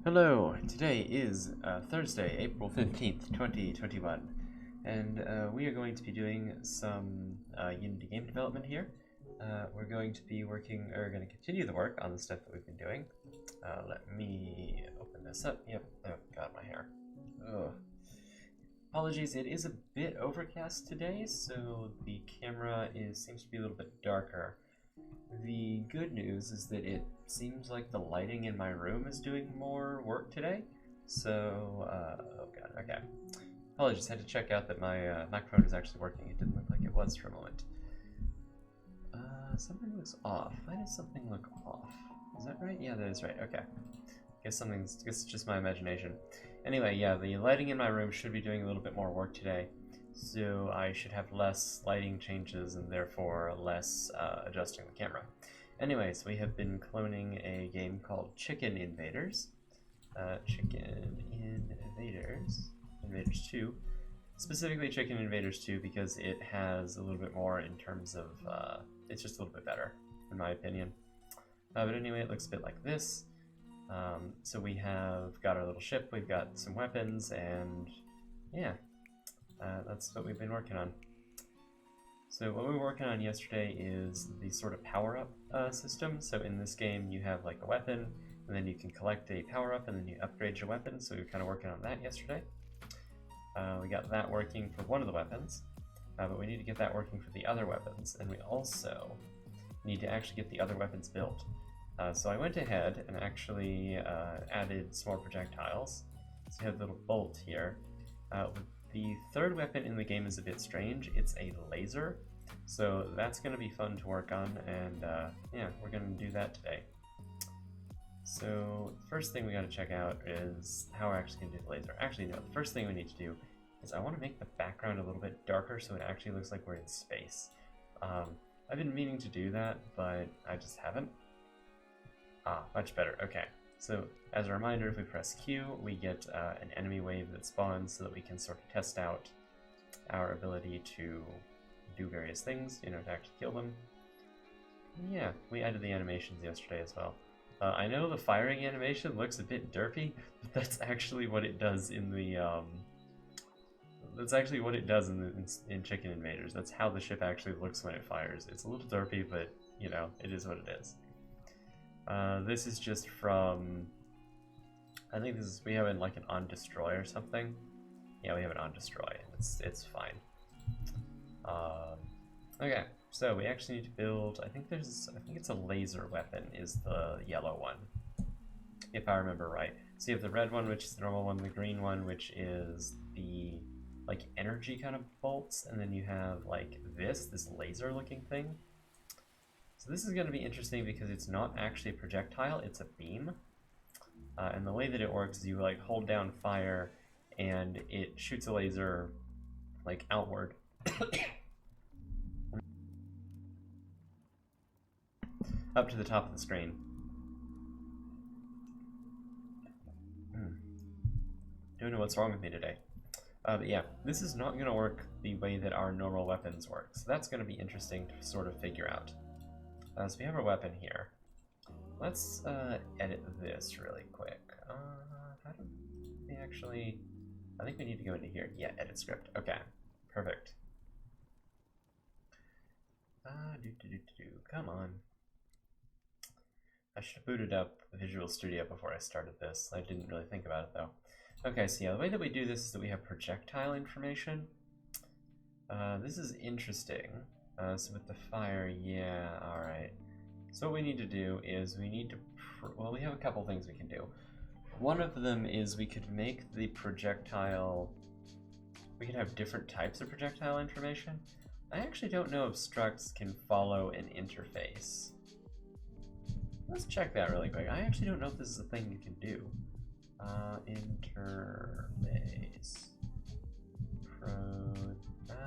Hello, today is Thursday, April 15th, 2021, and we are going to be doing some Unity game development here. We're going to be working, or going to continue the work on the stuff that we've been doing. Let me open this up. Yep, oh god, my hair. Ugh. Apologies, it is a bit overcast today, so the camera seems to be a little bit darker. The good news is that it seems like the lighting in my room is doing more work today. So, oh god, okay. Apologies, had to check out that my microphone is actually working. It didn't look like it was for a moment. Something looks off. Why does something look off? Is that right? Yeah, that is right. Okay. Guess it's just my imagination. Anyway, yeah, the lighting in my room should be doing a little bit more work today. So I should have less lighting changes and therefore less adjusting the camera. Anyways, we have been cloning a game called Chicken Invaders. Chicken Invaders. Invaders 2. Specifically Chicken Invaders 2 because it has a little bit more in terms of, it's just a little bit better, in my opinion. But anyway, it looks a bit like this. So we have got our little ship, we've got some weapons, and yeah. That's what we've been working on. So what we were working on yesterday is the sort of power-up system. So in this game you have like a weapon, and then you can collect a power-up, and then you upgrade your weapon. So we were kind of working on that yesterday. We got that working for one of the weapons, but we need to get that working for the other weapons, and we also need to actually get the other weapons built. So I went ahead and actually added some more projectiles. So you have a little bolt here. The third weapon in the game is a bit strange. It's a laser, so that's going to be fun to work on, and yeah, we're going to do that today. So the first thing we got to check out is how we're actually going to do the laser. Actually, no, the first thing we need to do is I want to make the background a little bit darker so it actually looks like we're in space. I've been meaning to do that, but I just haven't. Much better. Okay. So, as a reminder, if we press Q, we get an enemy wave that spawns so that we can sort of test out our ability to do various things, you know, to actually kill them. Yeah, we added the animations yesterday as well. I know the firing animation looks a bit derpy, but that's actually what it does in the, in Chicken Invaders. That's how the ship actually looks when it fires. It's a little derpy, but, you know, it is what it is. This is just from, I think we have it like an on destroy or something. Yeah, we have it on destroy, and it's fine. Okay, so we actually need to build, I think it's a laser weapon is the yellow one, if I remember right. So you have the red one, which is the normal one, the green one, which is the, like, energy kind of bolts, and then you have, like, this laser looking thing. So this is going to be interesting because it's not actually a projectile, it's a beam. And the way that it works is you like hold down fire and it shoots a laser like outward. Up to the top of the screen. Don't know what's wrong with me today. But yeah, this is not going to work the way that our normal weapons work. So that's going to be interesting to sort of figure out. So we have our weapon here. Let's edit this really quick. How do we actually... I think we need to go into here. Yeah, edit script. Okay, perfect. Come on. I should have booted up Visual Studio before I started this. I didn't really think about it though. Okay, so yeah, the way that we do this is that we have projectile information. This is interesting. So with the fire, yeah, alright. So what we need to do is we need to, well, we have a couple things we can do. One of them is we could make the projectile, we can have different types of projectile information. I actually don't know if structs can follow an interface. Let's check that really quick. I actually don't know if this is a thing you can do. Interface.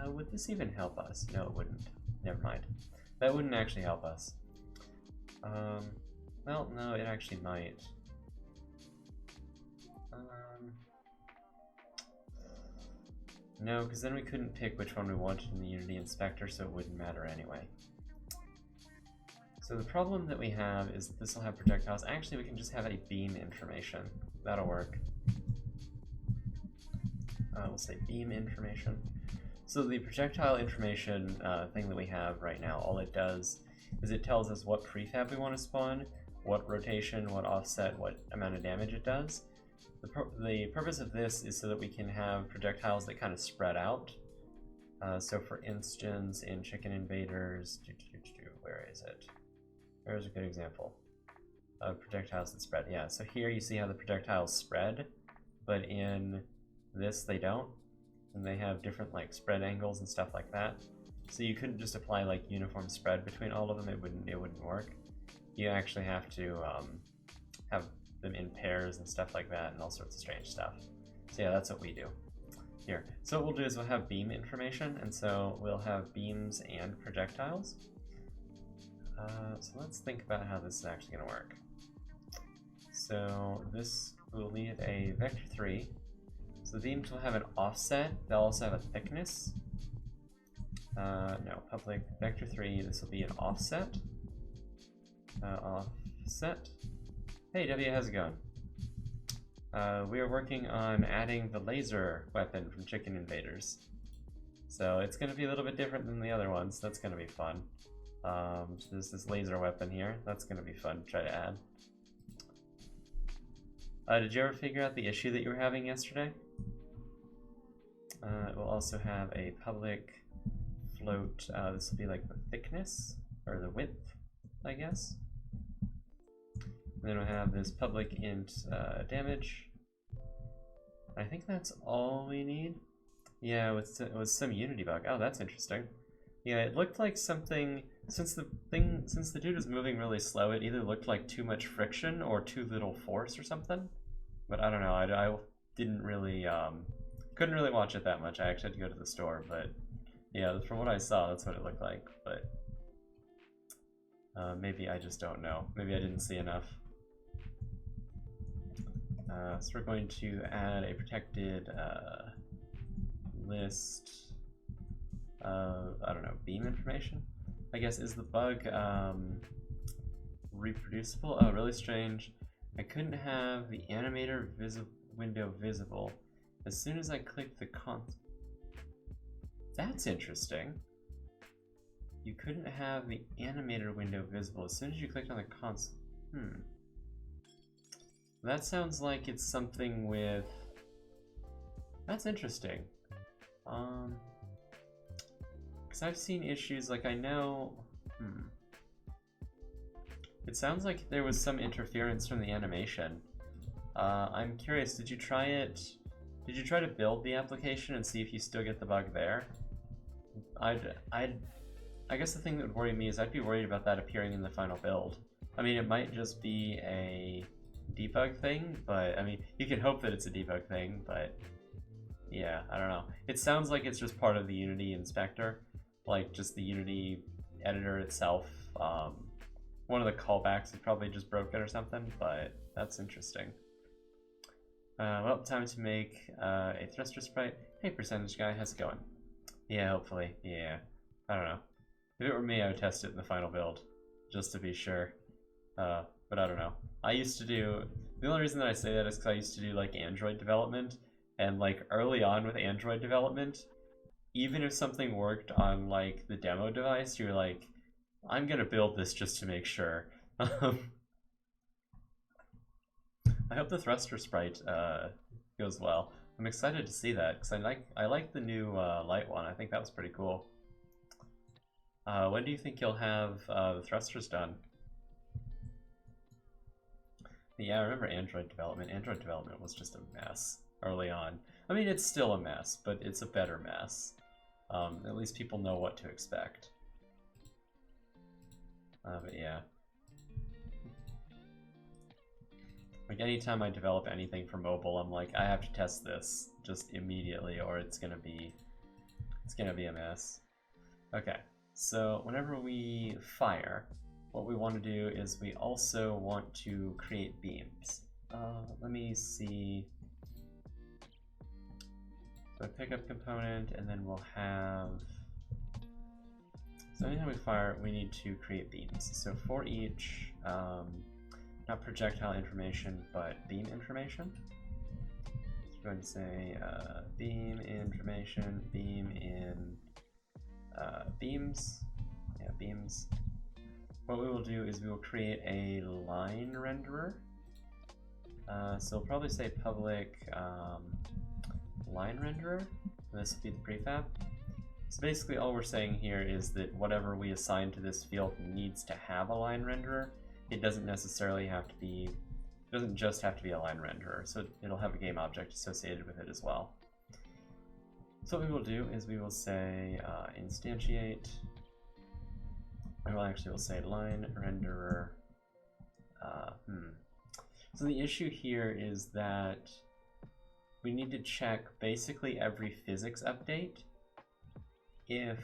Would this even help us? No, it wouldn't. Never mind. That wouldn't actually help us. Well, no, it actually might. No, because then we couldn't pick which one we wanted in the Unity Inspector, so it wouldn't matter anyway. So the problem that we have is this will have projectiles. Actually, we can just have a beam information. That'll work. We'll say beam information. So the projectile information thing that we have right now, all it does is it tells us what prefab we want to spawn, what rotation, what offset, what amount of damage it does. The purpose of this is so that we can have projectiles that kind of spread out. So for instance, in Chicken Invaders, where is it? There's a good example of projectiles that spread. Yeah, so here you see how the projectiles spread, but in this they don't, and they have different like spread angles and stuff like that. So you couldn't just apply like uniform spread between all of them. It wouldn't work. You actually have to have them in pairs and stuff like that, and all sorts of strange stuff. So yeah, that's what we do here. So what we'll do is we'll have beam information, and so we'll have beams and projectiles. So let's think about how this is actually going to work. So this will need a vector 3. So the beams will have an offset. They'll also have a thickness. No, public vector 3. This will be an offset. Offset. Hey W, how's it going? We are working on adding the laser weapon from Chicken Invaders. So it's going to be a little bit different than the other ones. That's going to be fun. So there's this laser weapon here. That's going to be fun to try to add. Did you ever figure out the issue that you were having yesterday? It will also have a public float. This will be like the thickness, or the width, I guess. And then we'll have this public int damage. I think that's all we need. Yeah, it was some Unity bug. Oh, that's interesting. Yeah, it looked like something, since the dude was moving really slow, it either looked like too much friction or too little force or something. But I don't know, I didn't really, couldn't really watch it that much. I actually had to go to the store, but yeah, from what I saw, that's what it looked like. But maybe I just don't know. Maybe I didn't see enough. So we're going to add a protected list of, I don't know, beam information? I guess, is the bug reproducible? Oh, really strange. I couldn't have the animator window visible as soon as I clicked the That's interesting. You couldn't have the animator window visible as soon as you clicked on the console. That sounds like it's something with... That's interesting. Because I've seen issues, like I know... It sounds like there was some interference from the animation. I'm curious, did you try it... Did you try to build the application and see if you still get the bug there? I guess the thing that would worry me is I'd be worried about that appearing in the final build. I mean, it might just be a debug thing, but I mean, you can hope that it's a debug thing, but yeah, I don't know. It sounds like it's just part of the Unity inspector, like just the Unity editor itself. One of the callbacks is probably just broken or something, but that's interesting. Well, time to make a thruster sprite. Hey, percentage guy, how's it going? Yeah, hopefully. Yeah, I don't know. If it were me, I would test it in the final build, just to be sure. But I don't know. I used to do... The only reason that I say that is because I used to do, like, Android development, and, like, early on with Android development, even if something worked on, like, the demo device, you're like, I'm gonna build this just to make sure. I hope the thruster sprite goes well. I'm excited to see that because I like the new light one. I think that was pretty cool. When do you think you'll have the thrusters done? Yeah, I remember Android development. Android development was just a mess early on. I mean, it's still a mess, but it's a better mess. At least people know what to expect. But yeah. Like, anytime I develop anything for mobile, I'm like, I have to test this just immediately or it's gonna be a mess. Okay, so whenever we fire, what we want to do is we also want to create beams. Let me see. So a pickup component, and then we'll have So anytime we fire, we need to create beams. So for each, not projectile information, but beam information. So we're going to say beam information, beam in beams. Yeah, beams. What we will do is we will create a line renderer. So we'll probably say public line renderer. This will be the prefab. So basically all we're saying here is that whatever we assign to this field needs to have a line renderer. It doesn't necessarily have to be, it doesn't just have to be a line renderer, so it'll have a game object associated with it as well. So what we will do is we will say instantiate, and we'll say line renderer. So the issue here is that we need to check basically every physics update if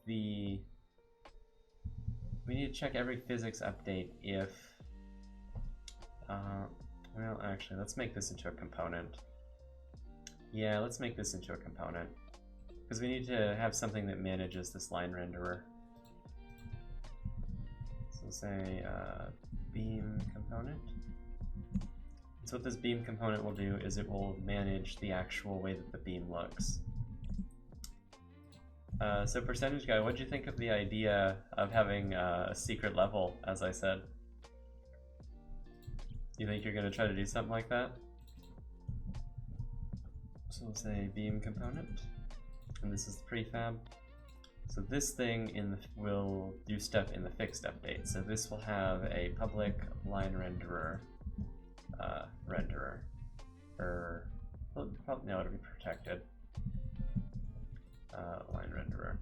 we need to check every physics update if well, actually, let's make this into a component. Yeah, let's make this into a component because we need to have something that manages this line renderer. So we'll say beam component. So what this beam component will do is it will manage the actual way that the beam looks. So percentage guy, what do you think of the idea of having a secret level, as I said? You think you're going to try to do something like that? So we'll say beam component, and this is the prefab. So this thing will do stuff in the fixed update. So this will have a public line renderer, no, it'll be protected. Line renderer.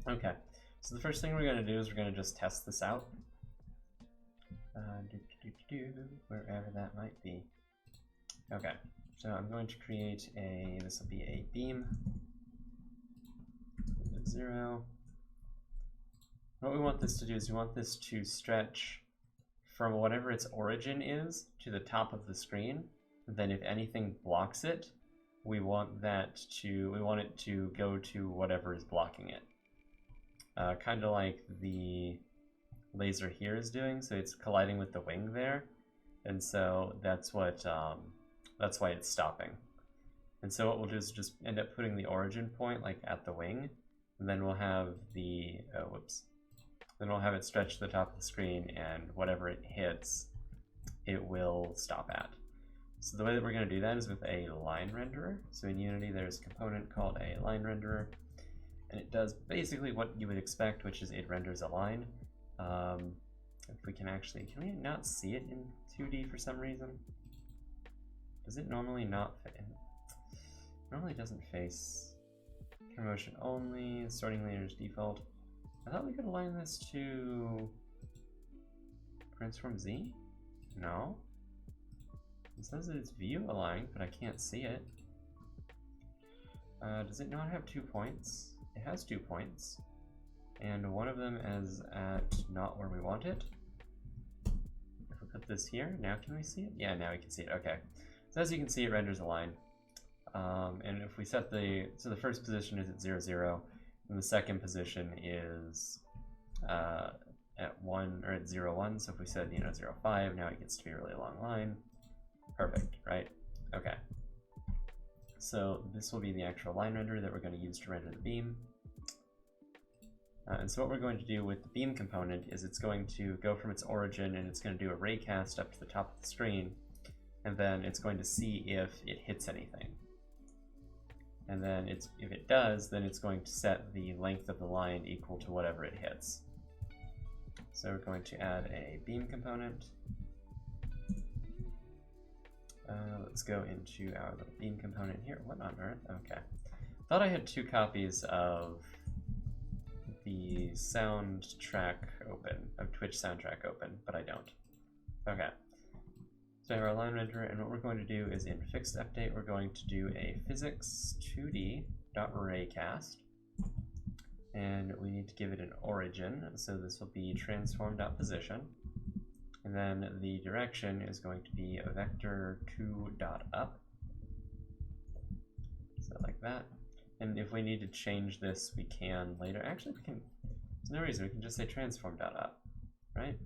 Okay, so the first thing we're going to do is we're going to just test this out. Wherever that might be. Okay, so I'm going to create this will be a beam. 0. What we want this to do is we want this to stretch from whatever its origin is to the top of the screen. Then if anything blocks it, we want it to go to whatever is blocking it. Kind of like the laser here is doing, so it's colliding with the wing there, and so that's why it's stopping. And so what we'll do is just end up putting the origin point like at the wing, and then we'll have then we'll have it stretch to the top of the screen, and whatever it hits, it will stop at. So the way that we're going to do that is with a line renderer. So in Unity there's a component called a line renderer, and it does basically what you would expect, which is it renders a line. If we can we not see it in 2D for some reason? Does it normally not fit in? Normally doesn't face camera motion only, sorting layers default. I thought we could align this to transform Z? No. It says that it's view aligned, but I can't see it. Does it not have 2 points? It has 2 points. And one of them is at not where we want it. If we put this here, now can we see it? Yeah, now we can see it. Okay. So as you can see, it renders a line. And if we set the first position is at 0, 0, and the second position is at 1 or at 0, 1. So if we said 0, 5, now it gets to be a really long line. Perfect, right? Okay. So this will be the actual line renderer that we're going to use to render the beam. And so what we're going to do with the beam component is it's going to go from its origin and it's going to do a raycast up to the top of the screen, and then it's going to see if it hits anything. And then if it does, then it's going to set the length of the line equal to whatever it hits. So we're going to add a beam component. Let's go into our little beam component here. What on earth? Okay. Thought I had 2 copies of the soundtrack open, of Twitch soundtrack open, but I don't. Okay. So I have our line renderer, and what we're going to do is in fixed update, we're going to do a physics 2d.raycast, and we need to give it an origin, so this will be transform.position, and then the direction is going to be vector2.up, so like that. And if we need to change this, we can later. Actually, we can, there's no reason, we can just say transform.up, right?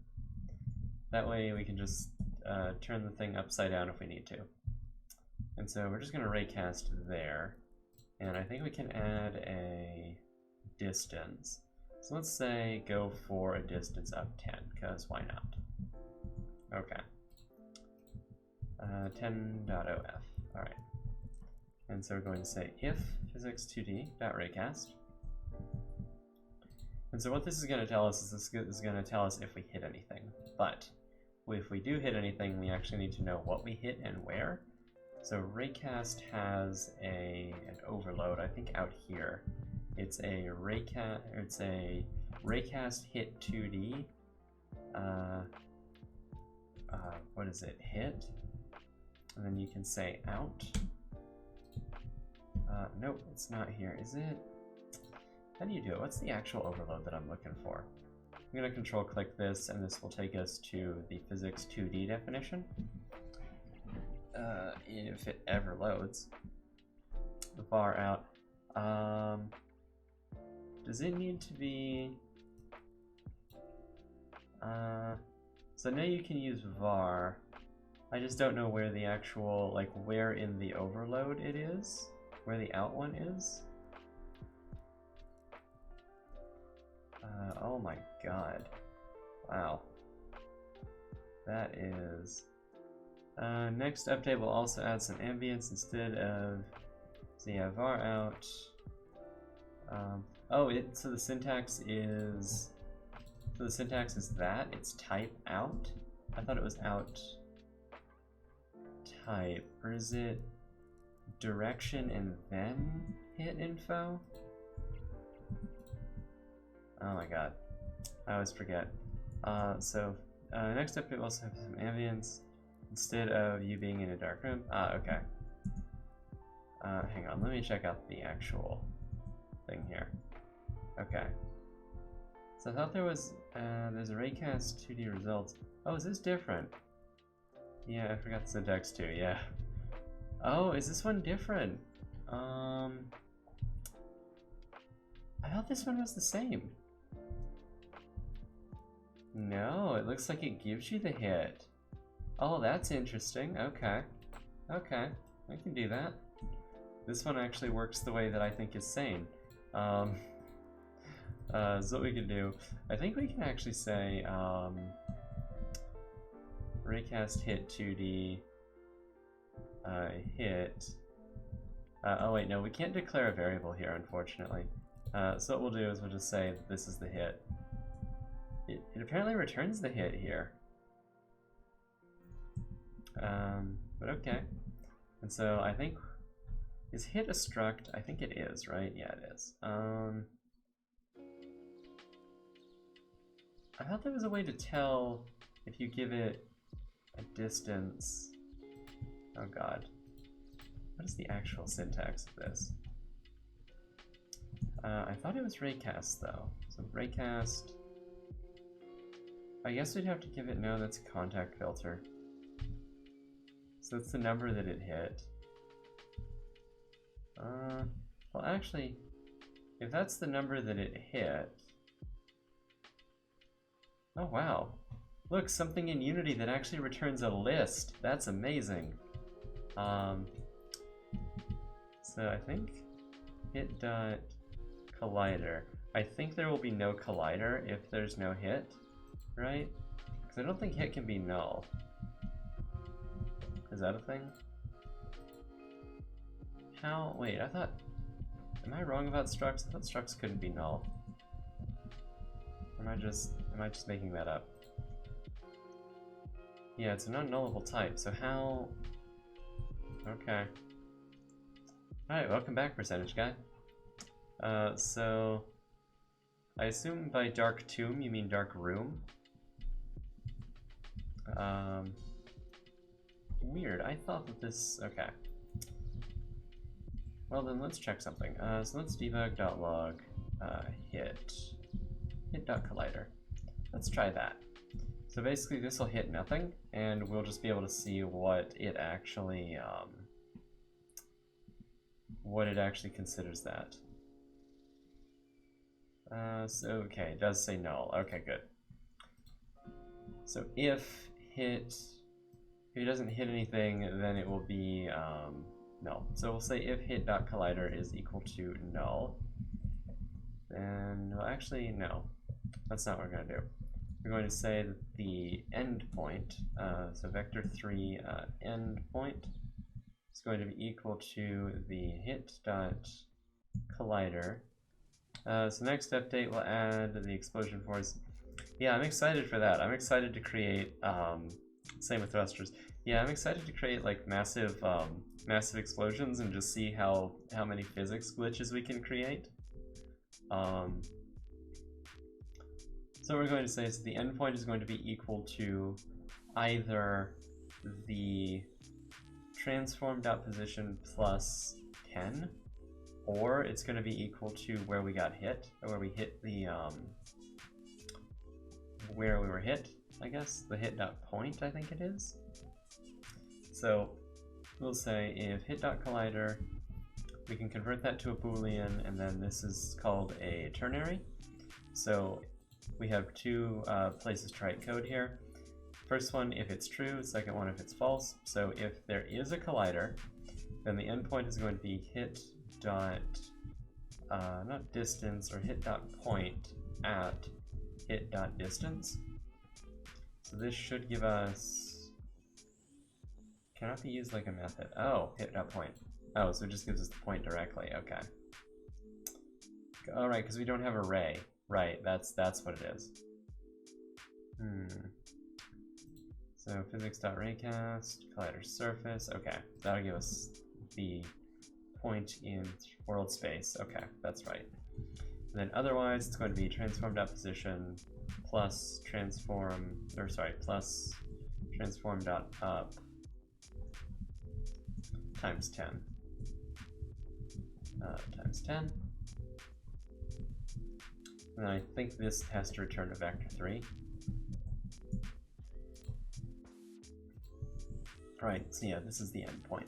That way we can just turn the thing upside down if we need to. And so we're just going to raycast there. And I think we can add a distance. So let's say go for a distance of 10, because why not? Okay. 10.of. Alright. And so we're going to say if physics2d.raycast. And so what this is going to tell us is this is going to tell us if we hit anything. But if we do hit anything, we actually need to know what we hit and where. So raycast has an overload, I think out here. It's a raycast hit 2D. What is it? Hit, and then you can say out. Nope, it's not here. Is it? How do you do it? What's the actual overload that I'm looking for? I'm gonna control click this, and this will take us to the physics 2D definition. If it ever loads. The var out. Does it need to be? So now you can use var. I just don't know where the actual, like where in the overload it is, where the out one is. Oh my god. Wow. That is... next update will also add some ambience instead of... So yeah, var out. So the syntax is... So the syntax is that? It's type out? I thought it was out type. Or is it direction and then hit info? Oh my god. I always forget. Next up we also have some ambience instead of you being in a dark room. Okay. Hang on, let me check out the actual thing here. Okay. So I thought there was, there's a raycast 2D results. Oh, is this different? Yeah, I forgot the syntax too, yeah. Oh, is this one different? I thought this one was the same. No, it looks like it gives you the hit. Oh, that's interesting. Okay. Okay, I can do that. This one actually works the way that I think is sane. So what we can do, I think we can actually say raycast hit 2D hit. Oh wait, no, we can't declare a variable here, unfortunately. So what we'll do is we'll just say that this is the hit. It apparently returns the hit here. But okay. And so I think, is hit a struct? I think it is, right? Yeah, it is. I thought there was a way to tell if you give it a distance. Oh god. What is the actual syntax of this? I thought it was raycast though. So raycast. I guess we'd have to give it, no, that's a contact filter. So that's the number that it hit. Well actually, if that's the number that it hit... Oh wow. Look, something in Unity that actually returns a list. That's amazing. So I think hit.collider. I think there will be no collider if there's no hit, right? Because I don't think hit can be null. Is that a thing? How? Wait, I thought... Am I wrong about structs? I thought structs couldn't be null. Or am I just making that up? Yeah, it's a non-nullable type, so how... Okay. Alright, welcome back, percentage guy. So... I assume by dark tomb you mean dark room? Weird, I thought that this... Okay. Well then, let's check something. So let's debug.log hit.collider. Let's try that. So basically this will hit nothing, and we'll just be able to see what it actually what it actually considers that. So, okay, it does say null. Okay, good. So if it doesn't hit anything, then it will be null. So we'll say if hit.collider is equal to null, then, well, actually, no. That's not what we're going to do. We're going to say that the endpoint, so vector3 endpoint, is going to be equal to the hit.collider. So next update we'll add the explosion force. Yeah, I'm excited for that. I'm excited to create, same with thrusters. Yeah, I'm excited to create like massive explosions and just see how many physics glitches we can create. So what we're going to say is the endpoint is going to be equal to either the transform.position plus 10, or it's going to be equal to where we got hit, or where we hit the, where we were hit, I guess, the hit.point, I think it is. So we'll say if hit.collider, we can convert that to a Boolean, and then this is called a ternary. So we have two places to write code here. First one if it's true, second one if it's false. So if there is a collider, then the endpoint is going to be hit dot, not distance, or hit dot point at hit dot distance. So this should give us, cannot be used like a method. Oh, hit dot point. Oh, so it just gives us the point directly. Okay. All right, because we don't have array. Right, that's what it is. So physics.raycast, collider surface. Okay, that'll give us the point in world space. Okay, that's right. And then otherwise, it's going to be transform.position plus transform, or sorry, plus transform.up times 10. Times 10. And I think this has to return a vector 3. Right, so yeah, this is the endpoint.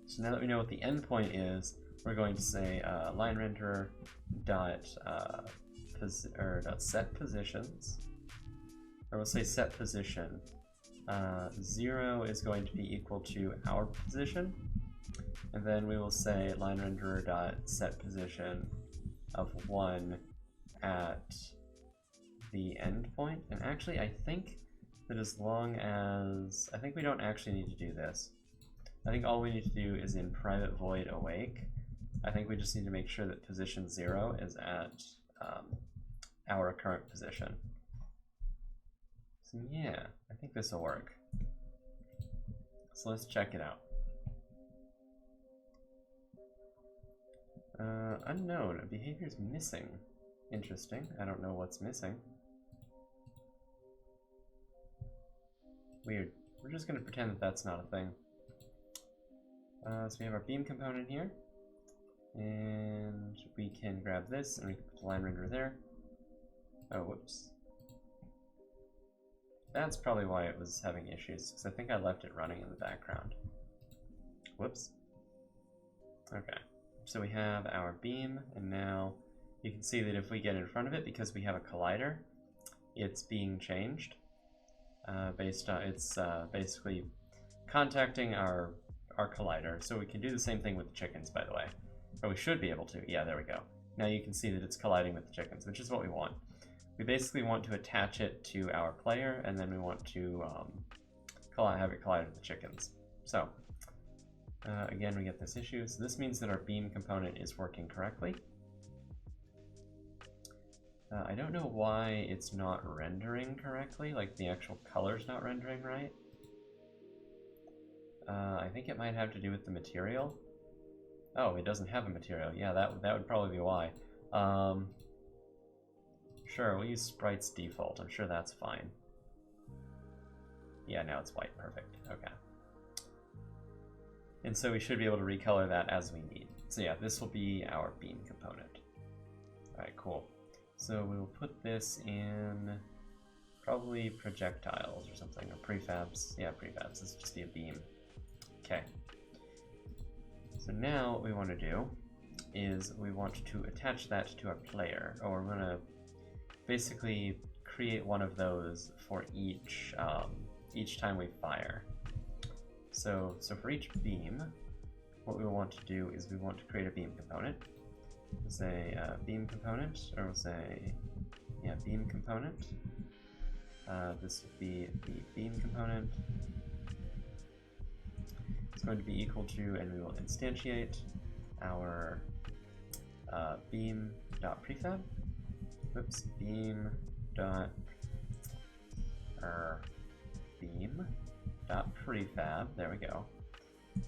So now that we know what the endpoint is, we're going to say line renderer dot set positions, or we'll say set position. 0 is going to be equal to our position, and then we will say line renderer dot set position of 1 at the endpoint. And actually, I think that as long as, I think we don't actually need to do this. I think all we need to do is in private void awake. I think we just need to make sure that position 0 is at our current position. So yeah, I think this will work. So let's check it out. Unknown, a behavior is missing. Interesting, I don't know what's missing. Weird. We're just going to pretend that that's not a thing. So we have our beam component here, and we can grab this and we can put the line renderer there. Oh, whoops. That's probably why it was having issues, because I think I left it running in the background. Whoops. Okay, so we have our beam, and now you can see that if we get in front of it, because we have a collider, it's being changed. Based on, it's basically contacting our collider. So we can do the same thing with the chickens, by the way. Or we should be able to. Yeah, there we go. Now you can see that it's colliding with the chickens, which is what we want. We basically want to attach it to our player, and then we want to have it collide with the chickens. So, again, we get this issue. So this means that our beam component is working correctly. I don't know why it's not rendering correctly, like the actual color's not rendering right. I think it might have to do with the material. Oh, it doesn't have a material. Yeah, that would probably be why. Sure, we'll use sprites default. I'm sure that's fine. Yeah, now it's white. Perfect. Okay. And so we should be able to recolor that as we need. So yeah, this will be our beam component. Alright, cool. So we will put this in probably projectiles or something, or prefabs. Yeah, prefabs. This will just be a beam. Okay. So now what we want to do is we want to attach that to our player, or we're going to basically create one of those for each time we fire. So for each beam, what we want to do is we want to create a beam component. We'll say beam component, or we'll say, yeah, beam component. This would be the beam component. It's going to be equal to, and we will instantiate our beam.prefab. Oops, beam.prefab, there we go.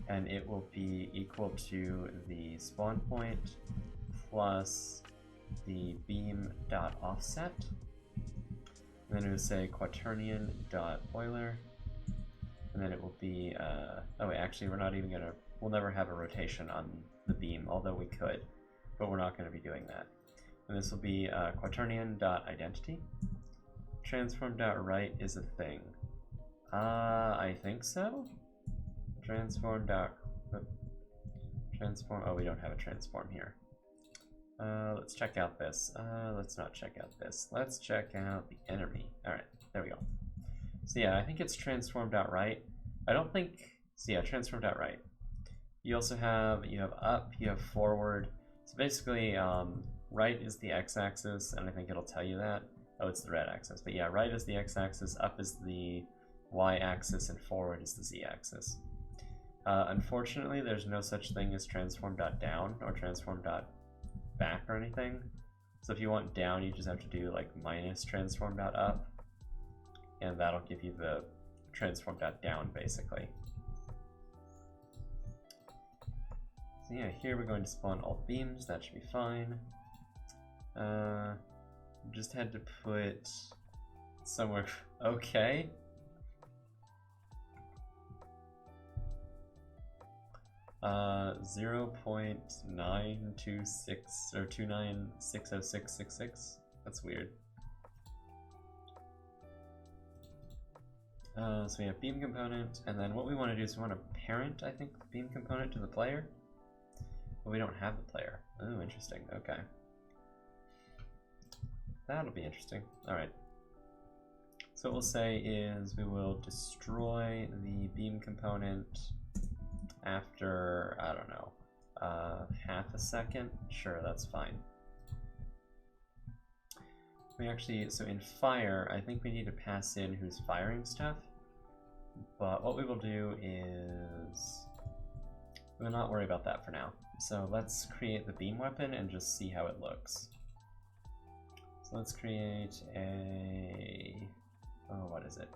And it will be equal to the spawn point plus the beam.offset. And then it will say quaternion.Euler. And then it will be, oh wait, actually we're not even gonna, we'll never have a rotation on the beam, although we could, but we're not gonna be doing that. And this will be quaternion.identity. Transform.right is a thing. I think so? Transform, oh, we don't have a transform here. Let's check out this. Let's not check out this. Let's check out the enemy. Alright, there we go. So yeah, I think it's transform.right. I don't think, so yeah, transform.right. You also have, you have up, you have forward. So basically, right is the x-axis, and I think it'll tell you that. Oh, it's the red axis. But yeah, right is the x-axis, up is the y-axis, and forward is the z-axis. Unfortunately, there's no such thing as transform.down or transform.back or anything. So if you want down, you just have to do like minus transform.up, and that'll give you the transform.down basically. So yeah, here we're going to spawn all beams, that should be fine. Just had to put somewhere, okay. Uh, 0.926 or 2960666. That's weird. So we have beam component, and then what we want to do is we want to parent, I think, the beam component to the player. But we don't have the player. Oh, interesting. Okay. That'll be interesting. Alright. So what we'll say is we will destroy the beam component after, I don't know, half a second. Sure, that's fine. We actually, so in fire, I think we need to pass in who's firing stuff. But what we will do is, we'll not worry about that for now. So let's create the beam weapon and just see how it looks. So let's create a, oh, what is it?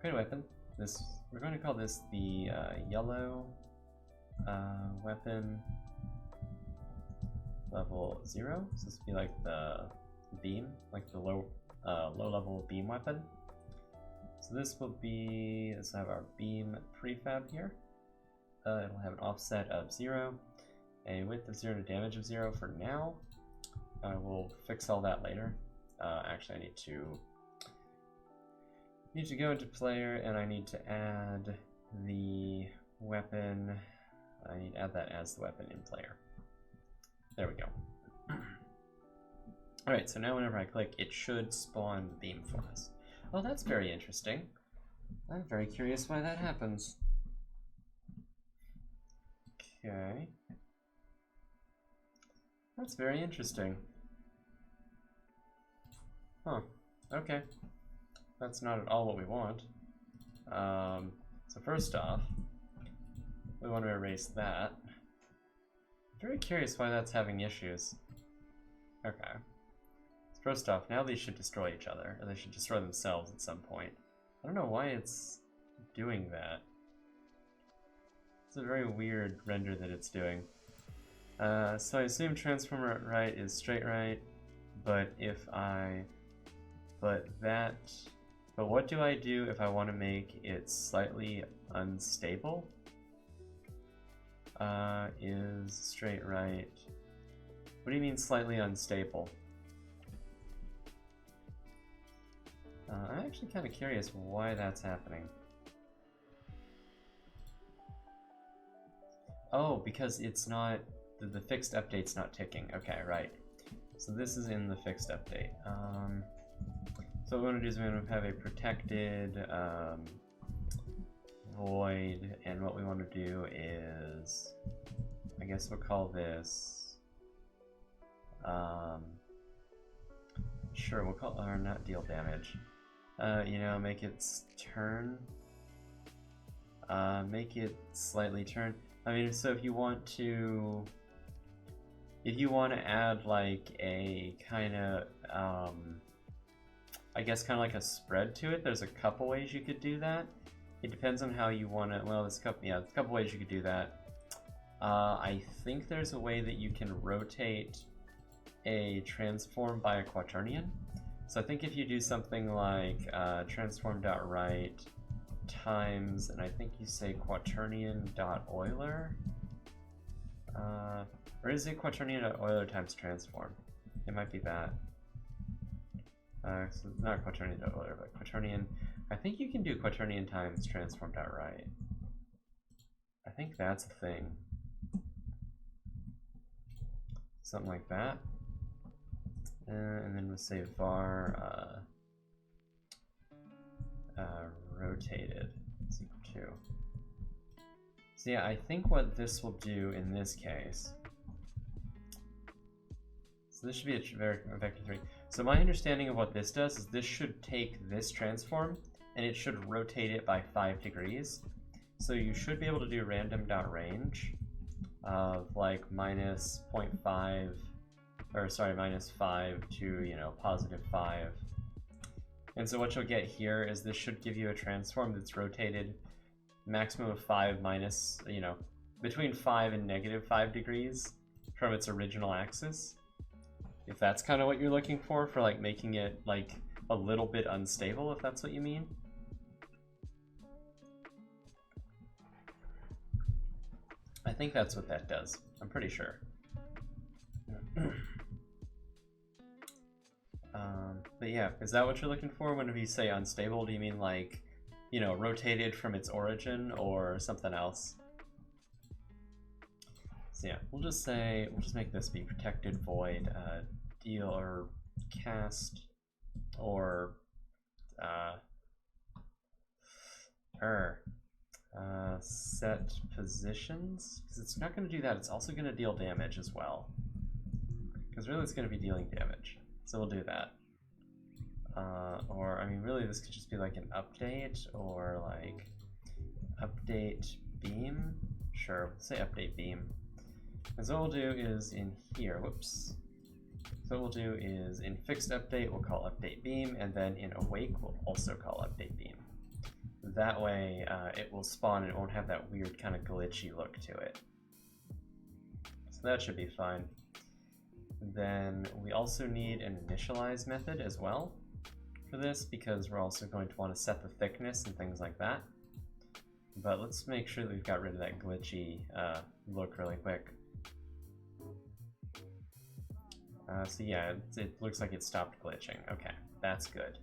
Create a weapon. This, we're going to call this the yellow weapon level 0. So this would be like the beam, like the low level beam weapon. So this will be, let's have our beam prefab here. It'll have an offset of 0, a width of 0 and a damage of 0 for now. We'll fix all that later. Actually, I need to go into player, and I need to add the weapon. I need to add that as the weapon in player. There we go. Alright, so now whenever I click, it should spawn the beam for us. Oh, that's very interesting. I'm very curious why that happens. Okay. That's very interesting. Huh. Okay. That's not at all what we want. So first off, we want to erase that. I'm very curious why that's having issues. Okay. So first off, now these should destroy each other, or they should destroy themselves at some point. I don't know why it's doing that. It's a very weird render that it's doing. So I assume transform right is straight right, but but what do I do if I want to make it slightly unstable? Is straight right. What do you mean slightly unstable? I'm actually kind of curious why that's happening. Oh, because it's not, the fixed update's not ticking. Okay, right. So this is in the fixed update. So what we want to do is we want to have a protected void, and what we want to do is, I guess we'll call this, sure, we'll call, or not deal damage. You know, make it turn. Make it slightly turn. I mean, so if you want to add like a kind of, I guess kind of like a spread to it, there's a couple ways you could do that. It depends on how you want to, well, there's a couple ways you could do that. I think there's a way that you can rotate a transform by a quaternion. So I think if you do something like transform.right times, and I think you say quaternion.Euler, or is it quaternion.Euler times transform? It might be that. So not quaternion.Euler, but quaternion. I think you can do quaternion times transform.right. I think that's the thing. Something like that. And then we'll say var rotated is equal to. So yeah, I think what this will do in this case, so this should be a vector 3. So my understanding of what this does is this should take this transform and it should rotate it by 5 degrees. So you should be able to do random.range of like minus 0.5, or sorry, minus 5 to, you know, positive 5. And so what you'll get here is this should give you a transform that's rotated maximum of 5 minus, you know, between 5 and negative 5 degrees from its original axis. If that's kind of what you're looking for like making it like a little bit unstable, if that's what you mean. I think that's what that does. I'm pretty sure. But yeah, is that what you're looking for? Whenever you say unstable, do you mean like, you know, rotated from its origin or something else? So yeah, we'll just make this be protected void deal or cast or set positions, because it's not going to do that. It's also going to deal damage as well, because really it's going to be dealing damage. So we'll do that. Or I mean, really this could just be like an update or like update beam. Sure, let's say update beam. And so what we'll do is in here, whoops. So what we'll do is in fixed update, we'll call update beam, and then in awake, we'll also call update beam. That way it will spawn and it won't have that weird kind of glitchy look to it. So that should be fine. Then we also need an initialize method as well for this, because we're also going to want to set the thickness and things like that. But let's make sure that we've got rid of that glitchy look really quick. So yeah, it looks like it stopped glitching. Okay, that's good.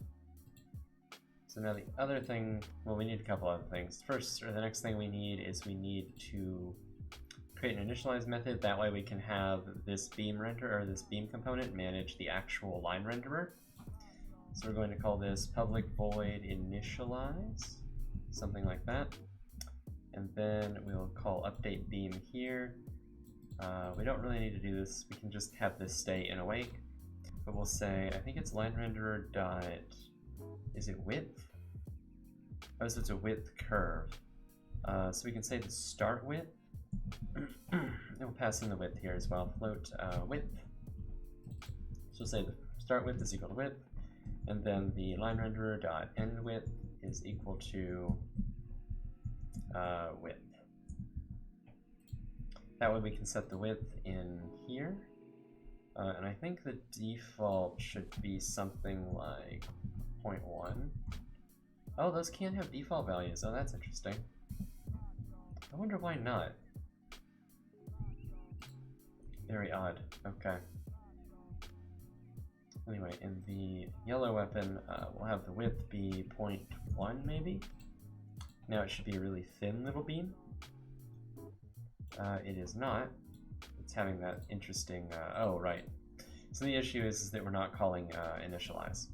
So now the other thing, well, we need a couple other things. First, or the next thing we need is we need to create an initialize method. That way we can have this beam render, or this beam component, manage the actual line renderer. So we're going to call this public void initialize, something like that. And then we'll call update beam here. We don't really need to do this. We can just have this stay in awake. But we'll say, I think it's line renderer dot, is it width? Oh, so it's a width curve. So we can say the start width. And we'll pass in the width here as well. Float width. So we'll say the start width is equal to width, and then the line renderer dot end width is equal to width. That way we can set the width in here. And I think the default should be something like 0.1. Oh, those can't have default values. Oh, that's interesting. I wonder why not. Very odd. Okay. Anyway, in the yellow weapon, we'll have the width be 0.1 maybe. Now it should be a really thin little beam. It is not. It's having that interesting, oh, right. So the issue is that we're not calling initialize.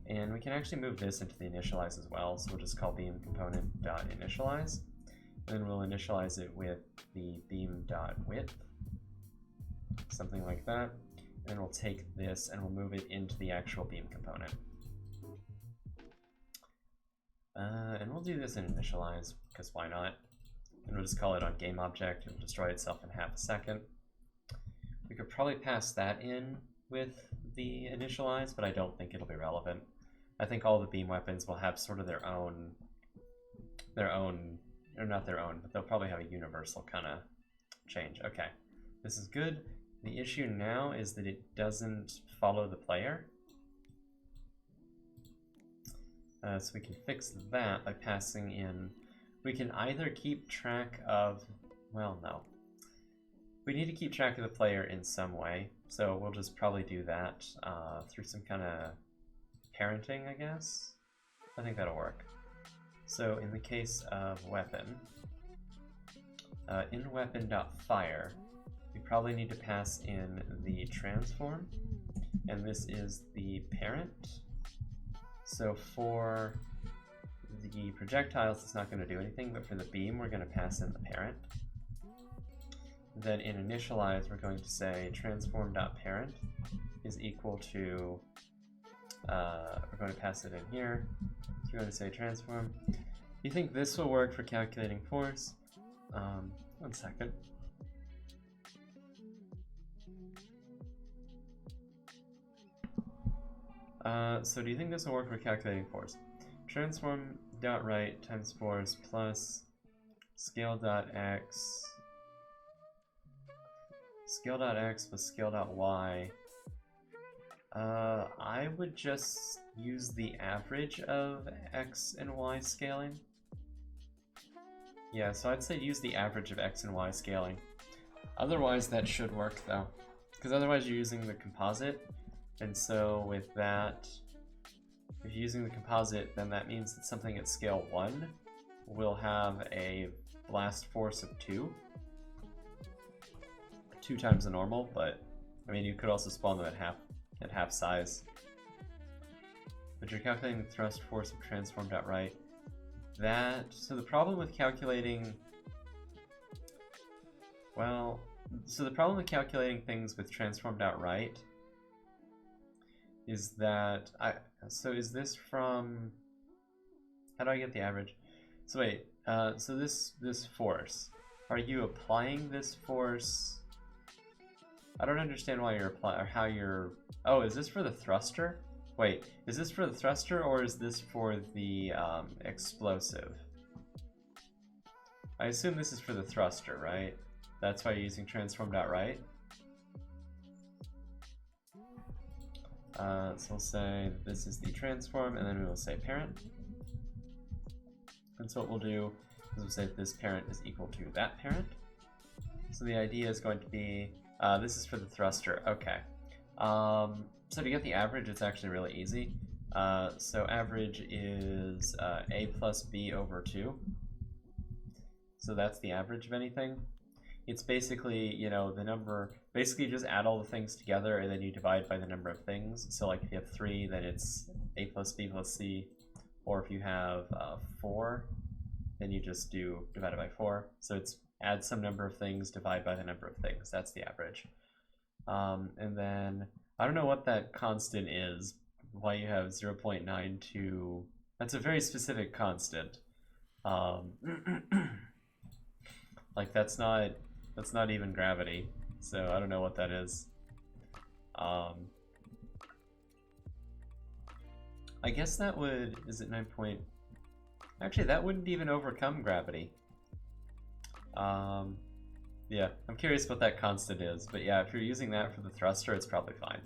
And we can actually move this into the initialize as well, so we'll just call beam component.initialize, and then we'll initialize it with the beam.width, something like that, and we'll take this and we'll move it into the actual beam component. And we'll do this in initialize, because why not? And we'll just call it on GameObject, and destroy itself in half a second. We could probably pass that in with the initialize, but I don't think it'll be relevant. I think all the beam weapons will have sort of their own, or not their own, but they'll probably have a universal kind of change. Okay, this is good. The issue now is that it doesn't follow the player. So we can fix that by passing in, we can either keep track of, well, no. We need to keep track of the player in some way, so we'll just probably do that through some kind of parenting, I guess? I think that'll work. So in the case of weapon, in weapon.fire, we probably need to pass in the transform, and this is the parent. So for the projectiles, it's not going to do anything, but for the beam, we're going to pass in the parent. Then in initialize, we're going to say transform.parent is equal to, we're going to pass it in here. So we're going to say transform. You think this will work for calculating force? 1 second. So do you think this will work for calculating force? Transform.right times force plus scale.x plus scale.y. I would just use the average of x and y scaling. Yeah, so I'd say use the average of x and y scaling. Otherwise that should work though, because otherwise you're using the composite, and so with that, if you're using the composite, then that means that something at scale 1 will have a blast force of 2 times the normal, but I mean you could also spawn them at half size. But you're calculating the thrust force of transform.right. So the problem with calculating, well, so the problem with calculating things with transform.right is that so is this from, how do I get the average? So wait, so this force, are you applying this force? I don't understand why you're applying, or how you're, oh, is this for the thruster? Wait, is this for the thruster or is this for the explosive? I assume this is for the thruster, right? That's why you're using transform.right. So we'll say this is the transform, and then we will say parent. And so what we'll do is we'll say that this parent is equal to that parent. So the idea is going to be, this is for the thruster, okay. So to get the average, it's actually really easy. So average is a plus b over 2. So that's the average of anything. It's basically, you know, the number, basically you just add all the things together and then you divide by the number of things. So like if you have 3, then it's a plus b plus c. Or if you have 4, then you just do divided by 4. So it's add some number of things, divide by the number of things. That's the average. And then, I don't know what that constant is, why you have 0.92. That's a very specific constant. Like that's not even gravity, so I don't know what that is. I guess that would, is it 9 point? Actually, that wouldn't even overcome gravity. Yeah, I'm curious what that constant is, but yeah, if you're using that for the thruster, it's probably fine.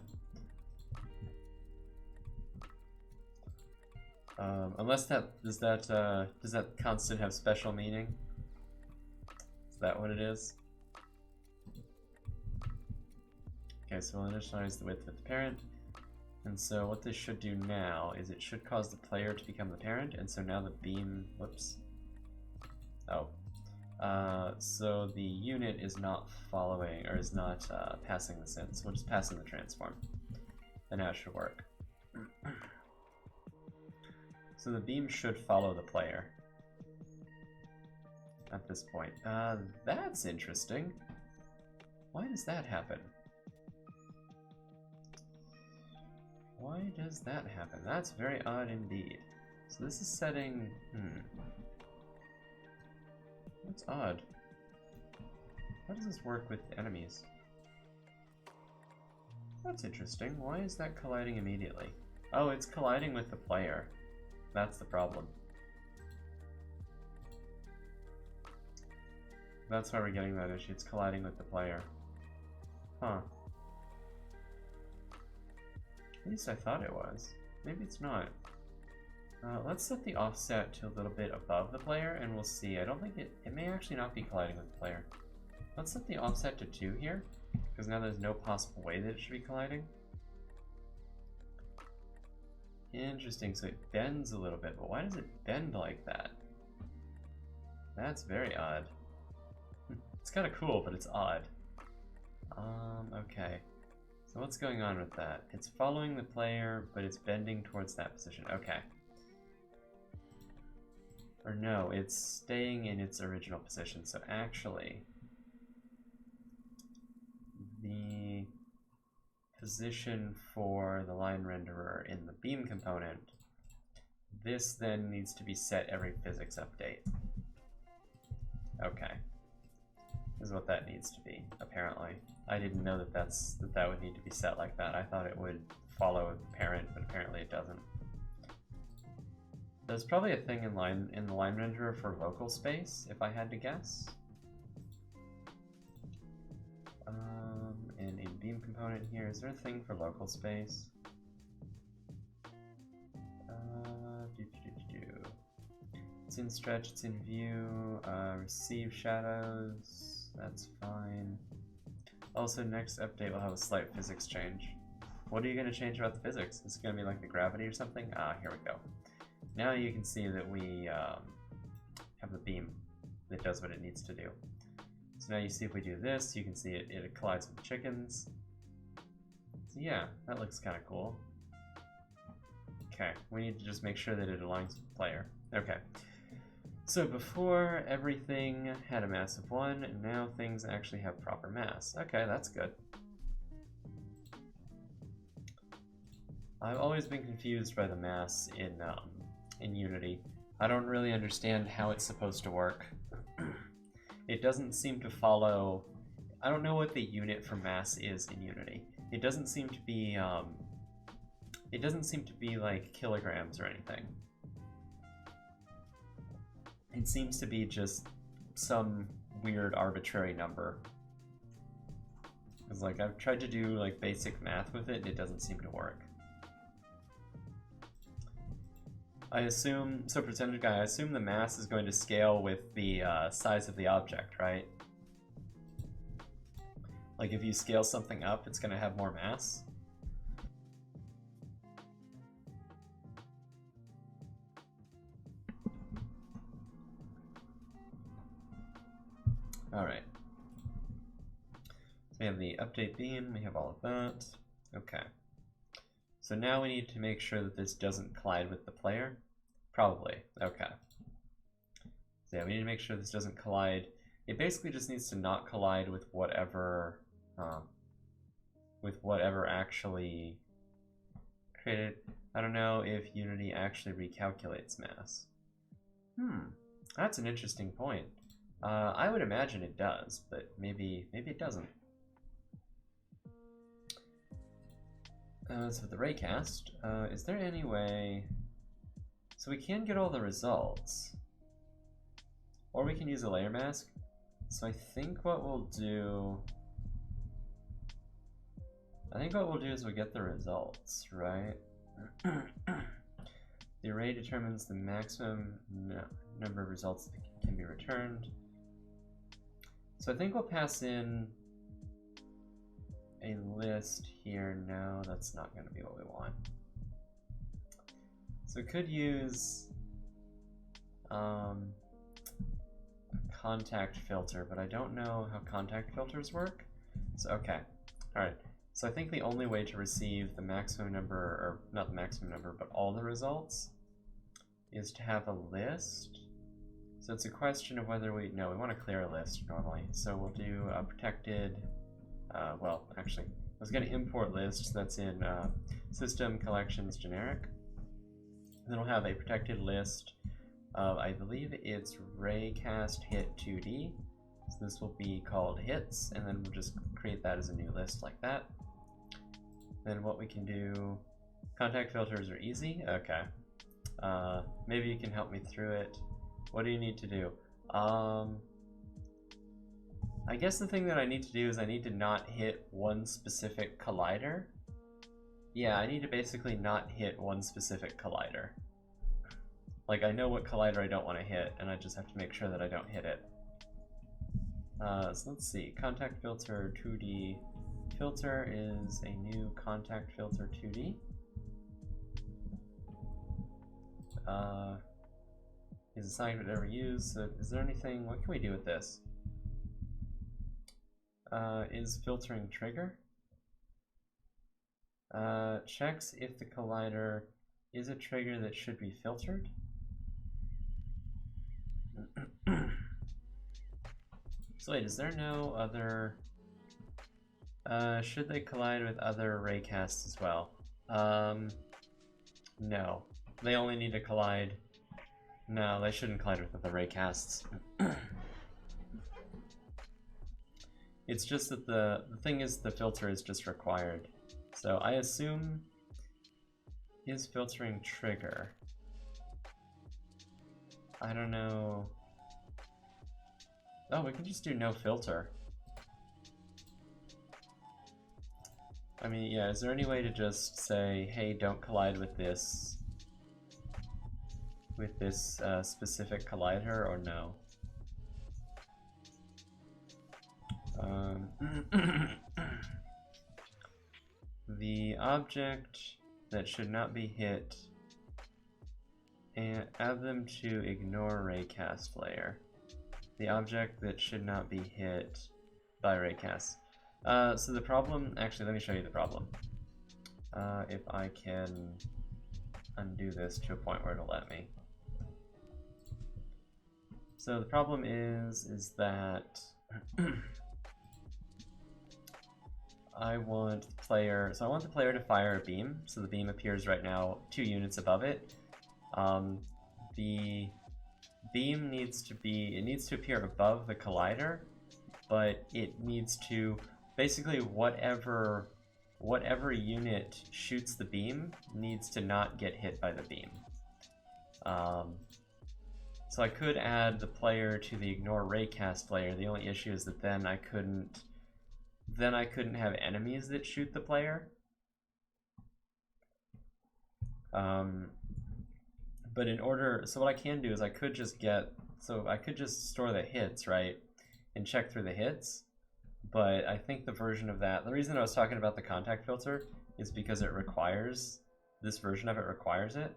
Unless does that constant have special meaning? Is that what it is? Okay, so we'll initialize the width with the parent. And so what this should do now is it should cause the player to become the parent, and so now the beam, whoops. Oh. So the unit is not following, or is not passing this in, so we'll just pass in the transform. And now it should work. So the beam should follow the player at this point. That's interesting. Why does that happen? Why does that happen? That's very odd indeed. So this is setting... That's odd. How does this work with enemies? That's interesting. Why is that colliding immediately? Oh, it's colliding with the player. That's the problem. That's why we're getting that issue. It's colliding with the player. Huh. At least I thought it was. Maybe it's not. Let's set the offset to a little bit above the player and we'll see. I don't think it may actually not be colliding with the player. Let's set the offset to 2 here, because now there's no possible way that it should be colliding. Interesting, so it bends a little bit, but why does it bend like that? That's very odd. It's kind of cool, but it's odd. Okay. So what's going on with that? It's following the player, but it's bending towards that position. Okay. Or no, it's staying in its original position. So actually, the position for the line renderer in the beam component, this then needs to be set every physics update. Okay. Is what that needs to be, apparently. I didn't know that that would need to be set like that. I thought it would follow the parent, but apparently it doesn't. There's probably a thing in the line renderer for local space, if I had to guess. And in beam component here, is there a thing for local space? It's in stretch, it's in view, receive shadows, that's fine. Also, next update will have a slight physics change. What are you going to change about the physics? Is it going to be like the gravity or something? Ah, here we go. Now you can see that we have the beam that does what it needs to do. So now you see if we do this, you can see it collides with the chickens. So yeah, that looks kind of cool. Okay, we need to just make sure that it aligns with the player. Okay. So before everything had a mass of 1, and now things actually have proper mass. Okay, that's good. I've always been confused by the mass in Unity. I don't really understand how it's supposed to work. It doesn't seem to follow... I don't know what the unit for mass is in Unity. It doesn't seem to be like kilograms or anything. It seems to be just some weird arbitrary number. It's like I've tried to do like basic math with it and it doesn't seem to work. I assume, so percentage guy, I assume the mass is going to scale with the size of the object, right? Like if you scale something up, it's going to have more mass. Alright. So we have the update beam, we have all of that. Okay. So now we need to make sure that this doesn't collide with the player. Probably. Okay. So yeah, we need to make sure this doesn't collide. It basically just needs to not collide with whatever actually created. I don't know if Unity actually recalculates mass. That's an interesting point. I would imagine it does, but maybe it doesn't. So with the raycast, is there any way... So we can get all the results, or we can use a layer mask. So I think what we'll do is we'll get the results, right? The array determines the maximum number of results that can be returned. So I think we'll pass in a list here. No, that's not going to be what we want. So we could use a contact filter, but I don't know how contact filters work. So, okay. Alright. So I think the only way to receive the maximum number, or not the maximum number, but all the results, is to have a list. So it's a question of whether we want to clear a list normally. So we'll do a protected, well, actually, I was going to import lists that's in system collections generic. And then we'll have a protected list of, I believe it's raycast hit 2D. So this will be called hits, and then we'll just create that as a new list like that. Then what we can do, contact filters are easy. Okay. Maybe you can help me through it. What do you need to do? I guess the thing that I need to do is I need to not hit one specific collider. Yeah, I need to basically not hit one specific collider. Like, I know what collider I don't want to hit, and I just have to make sure that I don't hit it. So let's see, contact filter 2D. Filter is a new contact filter 2D. Is assigned whatever used. So is there anything, what can we do with this? Is filtering trigger? Checks if the collider is a trigger that should be filtered. So wait, is there no other, should they collide with other raycasts as well? No. They only need to collide. No, they shouldn't collide with other raycasts. It's just that the thing is the filter is just required. So I assume is filtering trigger. I don't know. Oh, we can just do no filter. I mean, yeah, is there any way to just say, hey, don't collide with this specific collider, or no? The object that should not be hit, and add them to ignore raycast layer. The object that should not be hit by raycast. So the problem, actually, let me show you the problem. If I can undo this to a point where it'll let me. So the problem is that I want the player to fire a beam, so the beam appears right now 2 units above it. The beam needs to appear above the collider, but it needs to, basically whatever unit shoots the beam needs to not get hit by the beam. So I could add the player to the ignore raycast layer. The only issue is that then I couldn't have enemies that shoot the player. But in order, so what I can do is I could just store the hits, right, and check through the hits. But I think the version of that, the reason I was talking about the contact filter is because it requires, this version of it requires it.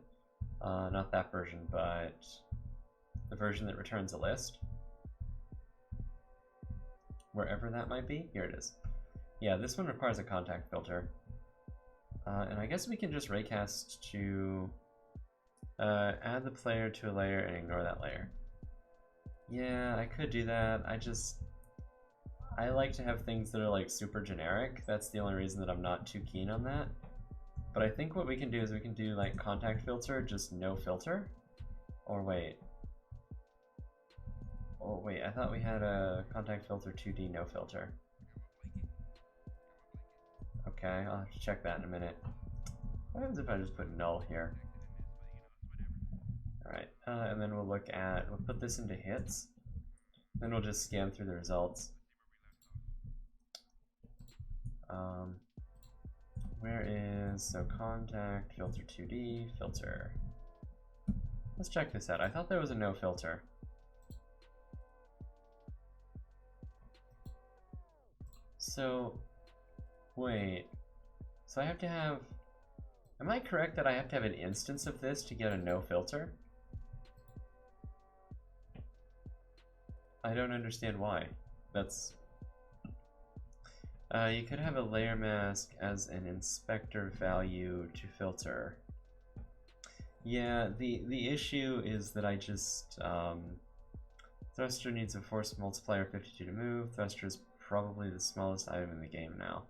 Not that version, but the version that returns a list. Wherever that might be. Here it is. Yeah, this one requires a contact filter. And I guess we can just raycast to add the player to a layer and ignore that layer. Yeah, I could do that. I like to have things that are like super generic. That's the only reason that I'm not too keen on that. But I think what we can do is we can do like contact filter, just no filter. Or wait. Oh wait, I thought we had a contact filter 2D no filter. Okay, I'll have to check that in a minute. What happens if I just put null here? Alright, and then we'll put this into hits. Then we'll just scan through the results. Where is, so contact, filter 2D, filter. Let's check this out. I thought there was a no filter. So, wait. So I have to have, am I correct that I have to have an instance of this to get a no filter? I don't understand why. That's... you could have a layer mask as an inspector value to filter. Yeah, the issue is that I just... thruster needs a force multiplier 52 to move. Thruster is probably the smallest item in the game now.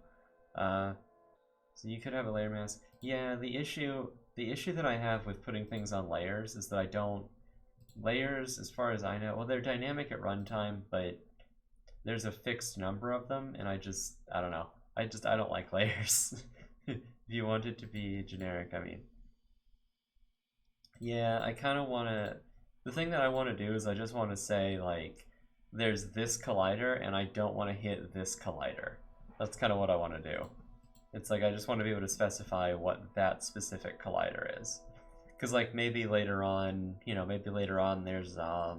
So you could have a layer mask. Yeah, the issue that I have with putting things on layers is that I don't... Layers, as far as I know, well, they're dynamic at runtime, but there's a fixed number of them, and I don't know. I don't like layers. If you want it to be generic, I mean. Yeah, I kind of want to... The thing that I want to do is I just want to say, like, there's this collider, and I don't want to hit this collider. That's kind of what I want to do. It's like, I just want to be able to specify what that specific collider is. Because, like, maybe later on, you know, there's, I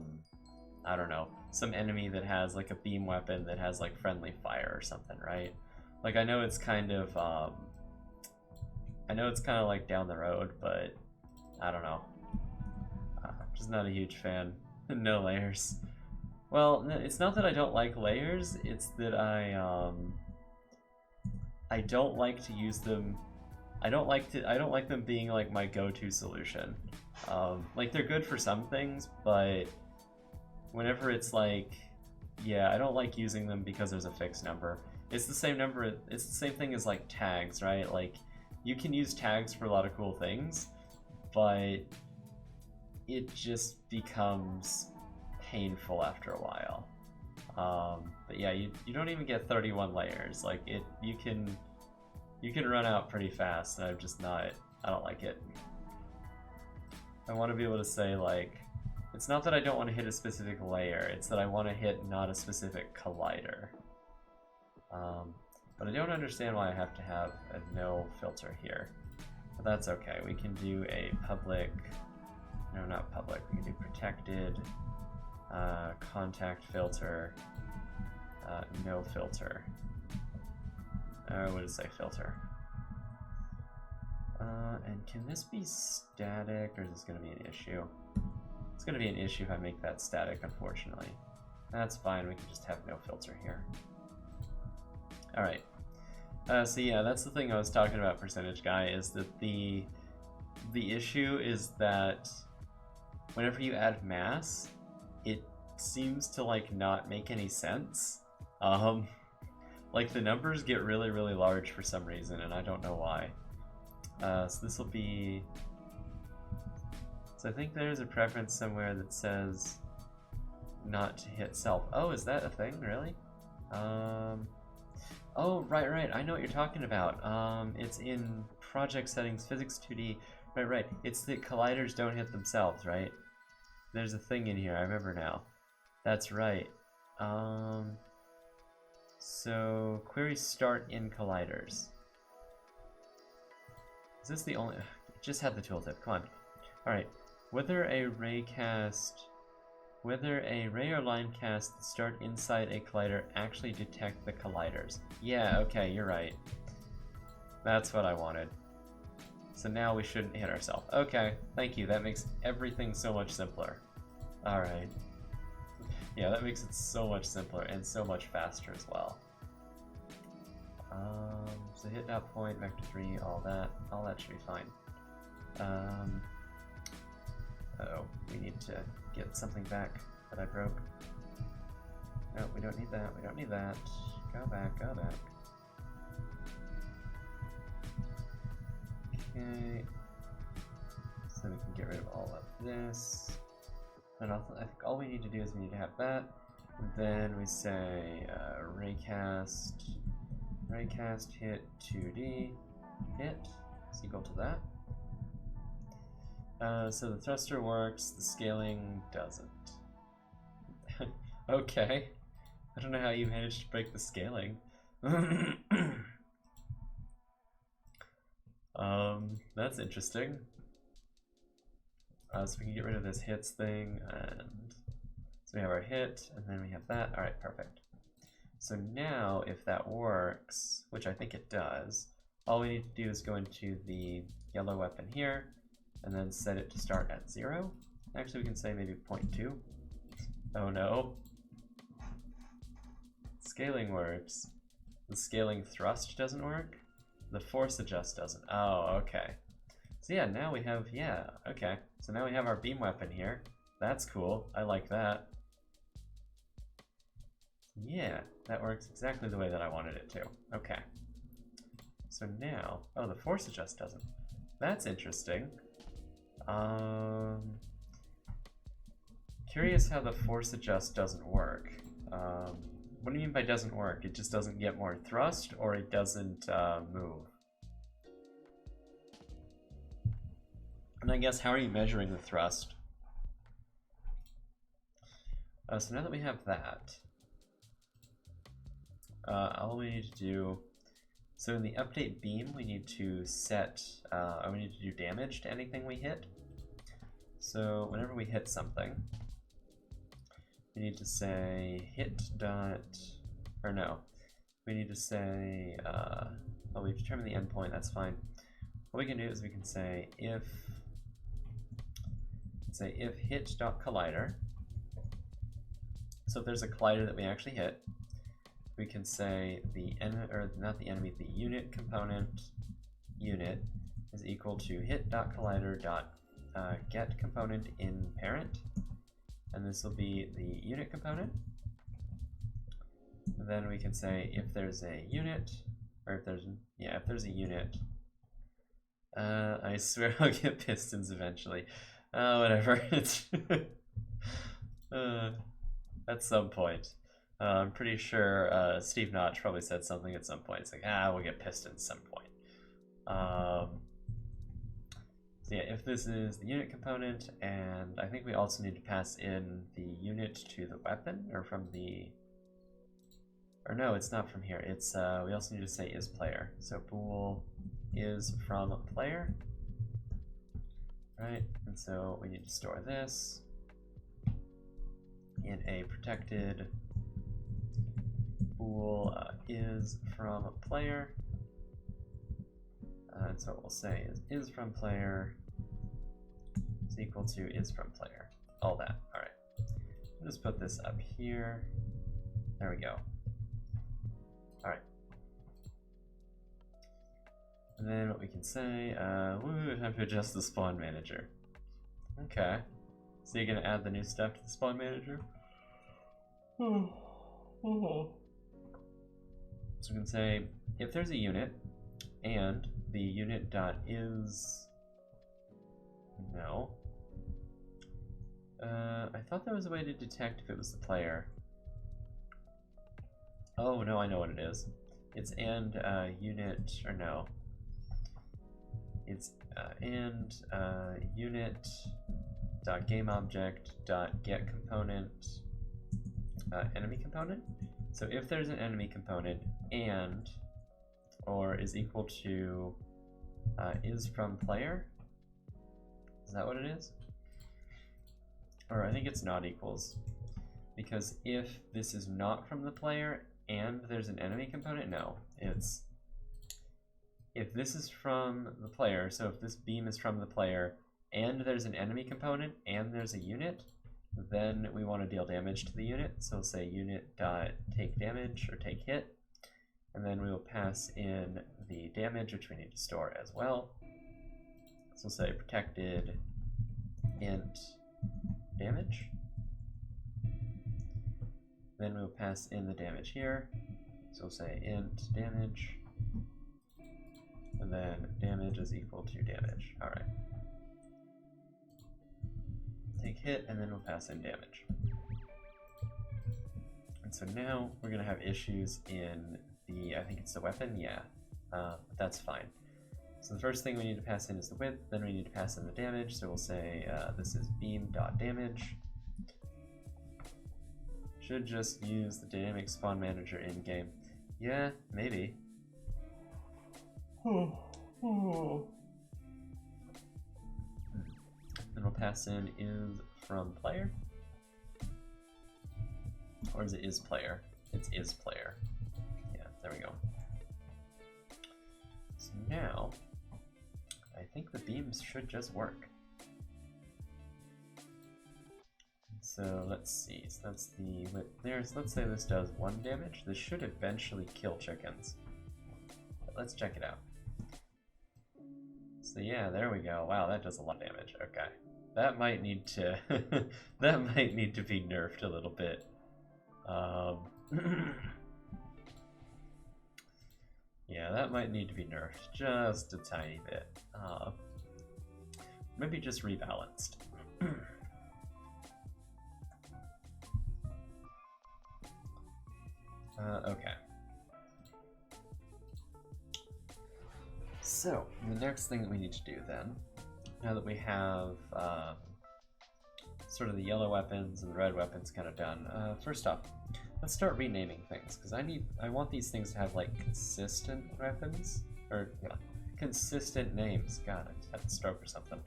don't know, some enemy that has, like, a beam weapon that has, like, friendly fire or something, right? Like, I know it's kind of, like, down the road, but I don't know. Just not a huge fan. No layers. Well, it's not that I don't like layers, it's that I don't like to use them. I don't like them being like my go-to solution. Like, they're good for some things, but whenever it's like, yeah, I don't like using them because there's a fixed number. It's the same number, it's the same thing as like tags, right? Like, you can use tags for a lot of cool things, but it just becomes painful after a while. But yeah, you don't even get 31 layers. Like, you can run out pretty fast, and I don't like it. I want to be able to say, like, it's not that I don't want to hit a specific layer, it's that I want to hit not a specific collider. But I don't understand why I have to have a no filter here. But that's okay, we can do a public, no, not public, we can do protected, contact filter, no filter. What does it say, filter? And can this be static, or is this going to be an issue? It's going to be an issue if I make that static, unfortunately. That's fine, we can just have no filter here. Alright. So yeah, that's the thing I was talking about, percentage guy, is that the issue is that whenever you add mass, it seems to, like, not make any sense. Like, the numbers get really, really large for some reason, and I don't know why. So this will be... So I think there's a preference somewhere that says not to hit self. Oh, is that a thing, really? Oh, right, I know what you're talking about. It's in project settings, physics 2D. Right, it's that colliders don't hit themselves, right? There's a thing in here, I remember now. That's right. So, query start in colliders. Is this the only... Just had the tooltip, come on. Alright, whether a ray or line cast that start inside a collider actually detect the colliders. Yeah, okay, you're right. That's what I wanted. So now we shouldn't hit ourselves. Okay, thank you, that makes everything so much simpler. Alright. Yeah, that makes it so much simpler and so much faster as well. So hit dot point, vector 3, all that should be fine. Uh-oh, we need to get something back that I broke. No, we don't need that, Go back. Okay. So we can get rid of all of this. And I think all we need to do is we need to have that. And then we say raycast hit 2D hit is equal to that. So the thruster works, the scaling doesn't. Okay. I don't know how you managed to break the scaling. That's interesting. So we can get rid of this hits thing, and so we have our hit, and then we have that. Alright, perfect. So now, if that works, which I think it does, all we need to do is go into the yellow weapon here, and then set it to start at 0. Actually, we can say maybe 0.2. Oh no. Scaling works. The scaling thrust doesn't work? The force adjust doesn't. Oh, okay. So yeah, now we have, yeah, okay. So now we have our beam weapon here. That's cool. I like that. Yeah, that works exactly the way that I wanted it to. Okay. So now, oh, the force adjust doesn't. That's interesting. Curious how the force adjust doesn't work. What do you mean by doesn't work? It just doesn't get more thrust, or it doesn't move? And I guess, how are you measuring the thrust? So now that we have that, all we need to do, so in the update beam, we need to set, we need to do damage to anything we hit. So whenever we hit something, we need to say hit dot, or no, we need to say, well, we've determined the endpoint, that's fine. What we can do is we can say if hit dot collider. So if there's a collider that we actually hit, we can say the unit component unit is equal to hit.collider.get component in parent, and this will be the unit component. And then we can say if there's a unit, or if there's a unit, I swear I'll get pistons eventually. Whatever. It's at some point. I'm pretty sure Steve Notch probably said something at some point. It's like, we'll get pistons some point. So yeah, if this is the unit component, and I think we also need to pass in the unit to the weapon, or from the, or no, it's not from here. It's we also need to say is player. So bool is from player, right? And so we need to store this in a protected bool is from player. And so what we'll say is from player is equal to is from player. All that. All right. I'll just put this up here. There we go. All right. And then what we can say, we have to adjust the spawn manager. Okay. So you're gonna add the new stuff to the spawn manager? So we can say if there's a unit and the unit dot is no. I thought there was a way to detect if it was the player. Oh no, I know what it is. It's and unit, or no. It's and unit dot game object dot get component enemy component. So if there's an enemy component and or is equal to is from player, is that what it is? Or I think it's not equals, because if this is not from the player and there's an enemy component, no, it's if this is from the player, so if this beam is from the player and there's an enemy component and there's a unit, then we want to deal damage to the unit. So we'll say unit dot take damage or take hit, and then we will pass in the damage, which we need to store as well. So we'll say protected int damage. Then we'll pass in the damage here. So we'll say int damage, and then damage is equal to damage. All right. Take hit, and then we'll pass in damage. And so now we're gonna have issues in the, I think it's the weapon, yeah, but that's fine. So the first thing we need to pass in is the width, then we need to pass in the damage, so we'll say this is beam.damage. Should just use the dynamic spawn manager in game. Yeah, maybe. Then we'll pass in is from player. Or is it is player? It's is player. Yeah, there we go. So now, I think the beams should just work. So let's see, so that's the width there. So let's say this does 1 damage. This should eventually kill chickens. But let's check it out. So yeah, there we go. Wow, that does a lot of damage. Okay. That might need to that might need to be nerfed a little bit. Yeah, that might need to be nerfed just a tiny bit. Maybe just rebalanced. Okay. So, the next thing that we need to do then, now that we have sort of the yellow weapons and the red weapons kind of done, first off, let's start renaming things, because I want these things to have like consistent weapons, or yeah, consistent names. God, I had a stroke or something.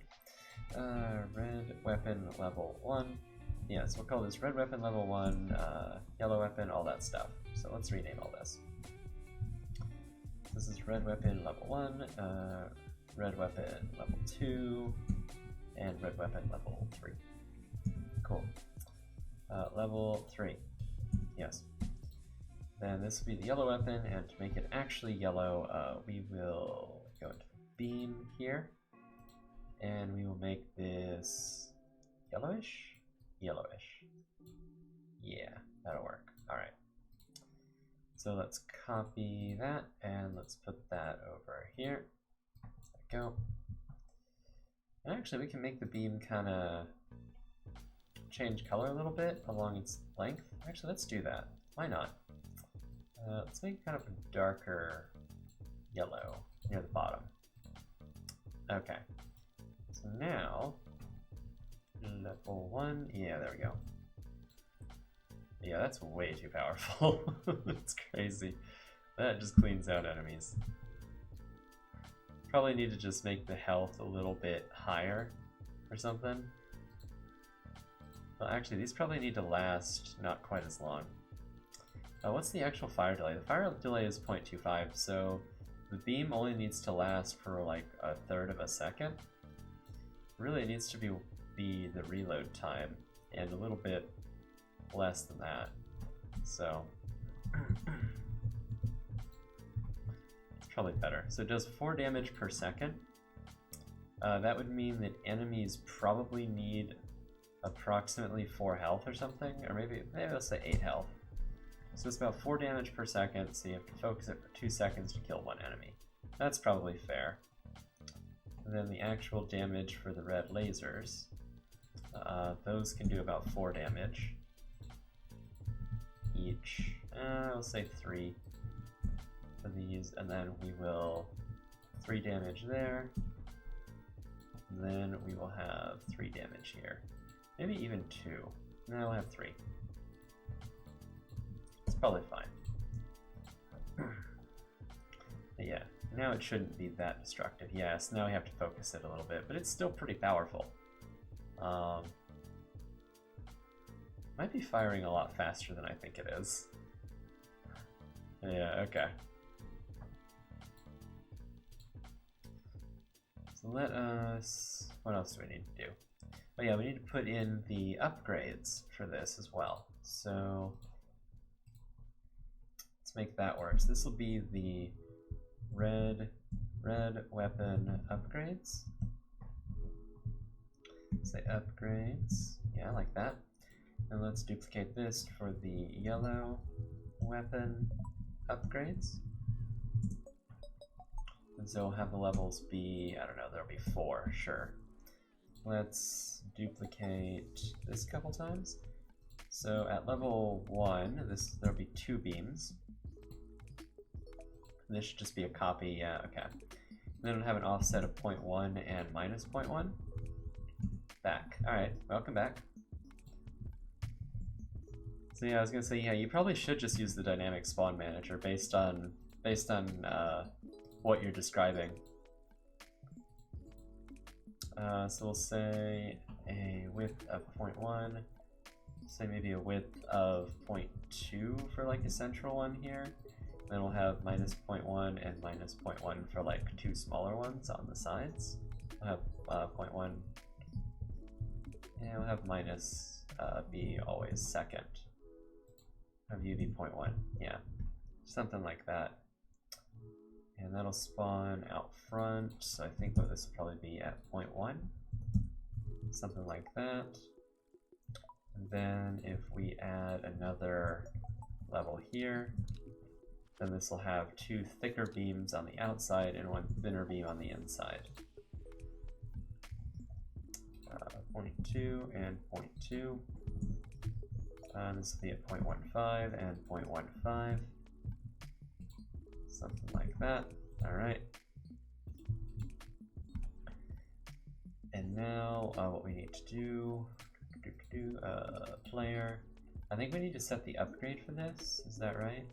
Red weapon level 1. Yeah, so we'll call this red weapon level 1, yellow weapon, all that stuff. So let's rename all this. This is red weapon level 1, red weapon level 2, and red weapon level 3. Cool. Level 3. Yes. Then this will be the yellow weapon, and to make it actually yellow, we will go into the beam here, and we will make this yellowish? Yellowish. Yeah, that'll work. Alright. So let's copy that, and let's put that over here. There we go. And actually, we can make the beam kind of change color a little bit along its length. Actually, let's do that. Why not? Let's make it kind of a darker yellow near the bottom. Okay. So now, level 1, yeah, there we go. Yeah, that's way too powerful. It's crazy. That just cleans out enemies. Probably need to just make the health a little bit higher or something. Well, actually, these probably need to last not quite as long. What's the actual fire delay? The fire delay is 0.25, so the beam only needs to last for like 1/3 of a second. Really, it needs to be the reload time, and a little bit less than that. So it's probably better. So it does 4 damage per second. That would mean that enemies probably need approximately 4 health or something, or maybe let's say 8 health. So it's about 4 damage per second, so you have to focus it for 2 seconds to kill 1 enemy. That's probably fair. And then the actual damage for the red lasers, those can do about 4 damage each. I'll say 3 for these, and then we will 3 damage there. And then we will have 3 damage here. Maybe even 2. No, we'll have 3. It's probably fine. But yeah, now it shouldn't be that destructive. Yes, now we have to focus it a little bit, but it's still pretty powerful. Might be firing a lot faster than I think it is. Yeah, okay. So let us... What else do we need to do? Oh yeah, we need to put in the upgrades for this as well. So let's make that work. So this will be the red weapon upgrades. Say upgrades. Yeah, like that. And let's duplicate this for the yellow weapon upgrades. And so we'll have the levels be, I don't know, there'll be 4, sure. Let's duplicate this a couple times. So at level 1, there'll be 2 beams. This should just be a copy, yeah, okay. And then it'll have an offset of 0.1 and minus 0.1. Back. Alright, welcome back. So yeah, I was gonna say, yeah, you probably should just use the dynamic spawn manager based on what you're describing. So we'll say a width of 0.1, say maybe a width of 0.2 for like a central one here. Then we'll have minus 0.1 and minus 0.1 for like 2 smaller ones on the sides. We'll have 0.1, and we'll have minus be always second of UV 0.1. Yeah, something like that. And that'll spawn out front, so I think that this will probably be at 0.1. Something like that. And then if we add another level here, then this will have 2 thicker beams on the outside and 1 thinner beam on the inside. 0.2 and 0.2. This will be at 0.15 and 0.15. Something like that. Alright. And now what we need to do, player. I think we need to set the upgrade for this, is that right?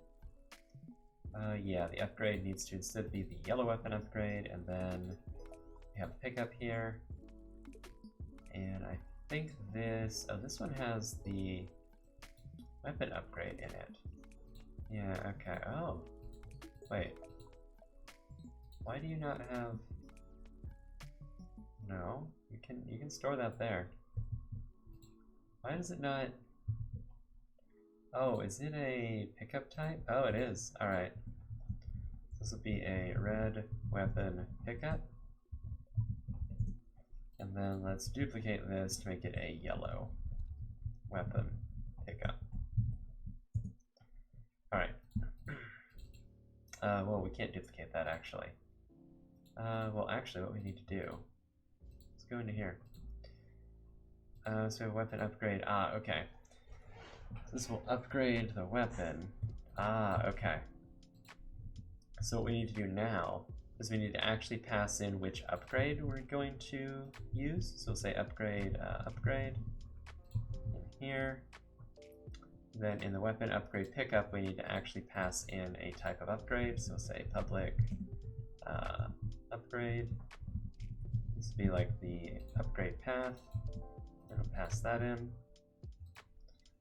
Yeah, the upgrade needs to instead be the yellow weapon upgrade, and then we have pickup here. And I think this, this one has the weapon upgrade in it. Yeah, okay, oh. Wait. Why do you not have... No, you can store that there. Why does it not... Oh, is it a pickup type? Oh, it is. Alright. This will be a red weapon pickup. And then let's duplicate this to make it a yellow weapon pickup. Alright. Well, we can't duplicate that actually. Well, actually, what we need to do, let's go into here. So weapon upgrade. Ah, okay. This will upgrade the weapon. Ah, okay. So what we need to do now is we need to actually pass in which upgrade we're going to use. So we'll say upgrade, upgrade in here. Then in the weapon upgrade pickup, we need to actually pass in a type of upgrade. So we'll say public upgrade. This will be like the upgrade path. And we'll pass that in.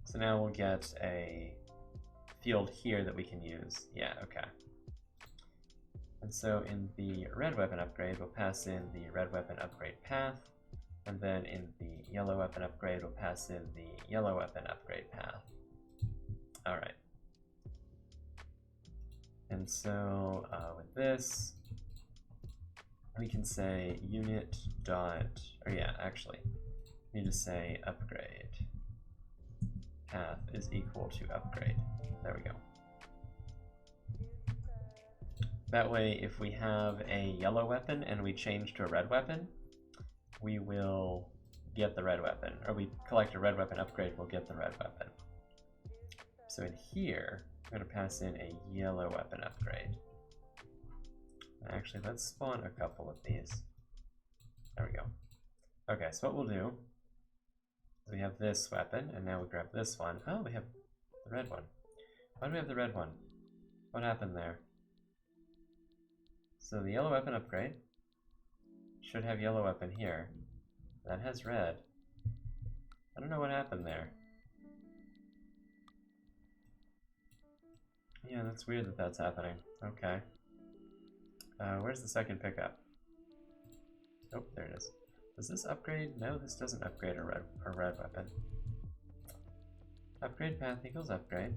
So now we'll get a field here that we can use. Yeah, okay. And so in the red weapon upgrade, we'll pass in the red weapon upgrade path. And then in the yellow weapon upgrade, we'll pass in the yellow weapon upgrade path. Alright. And so with this, we can say unit dot, or yeah, actually, we need to say upgrade path is equal to upgrade. There we go. That way, if we have a yellow weapon and we change to a red weapon, we will get the red weapon, or we collect a red weapon upgrade, we'll get the red weapon. So in here, I'm going to pass in a yellow weapon upgrade. Actually, let's spawn a couple of these. There we go. Okay, so what we'll do is we have this weapon, and now we grab this one. Oh, we have the red one. Why do we have the red one? What happened there? So the yellow weapon upgrade should have yellow weapon here. That has red. I don't know what happened there. Yeah, that's weird that that's happening. Okay. Where's the second pickup? Oh, there it is. Does this upgrade? No, this doesn't upgrade a red weapon. Upgrade path equals upgrade.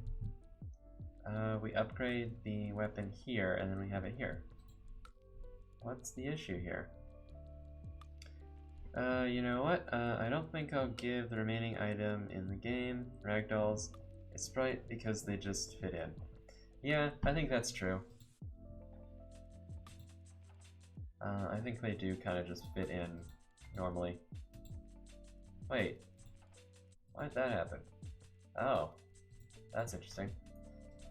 We upgrade the weapon here, and then we have it here. What's the issue here? You know what? I don't think I'll give the remaining item in the game, ragdolls, a sprite because they just fit in. Yeah, I think that's true. I think they do kind of just fit in normally. Wait, why did that happen? Oh, that's interesting.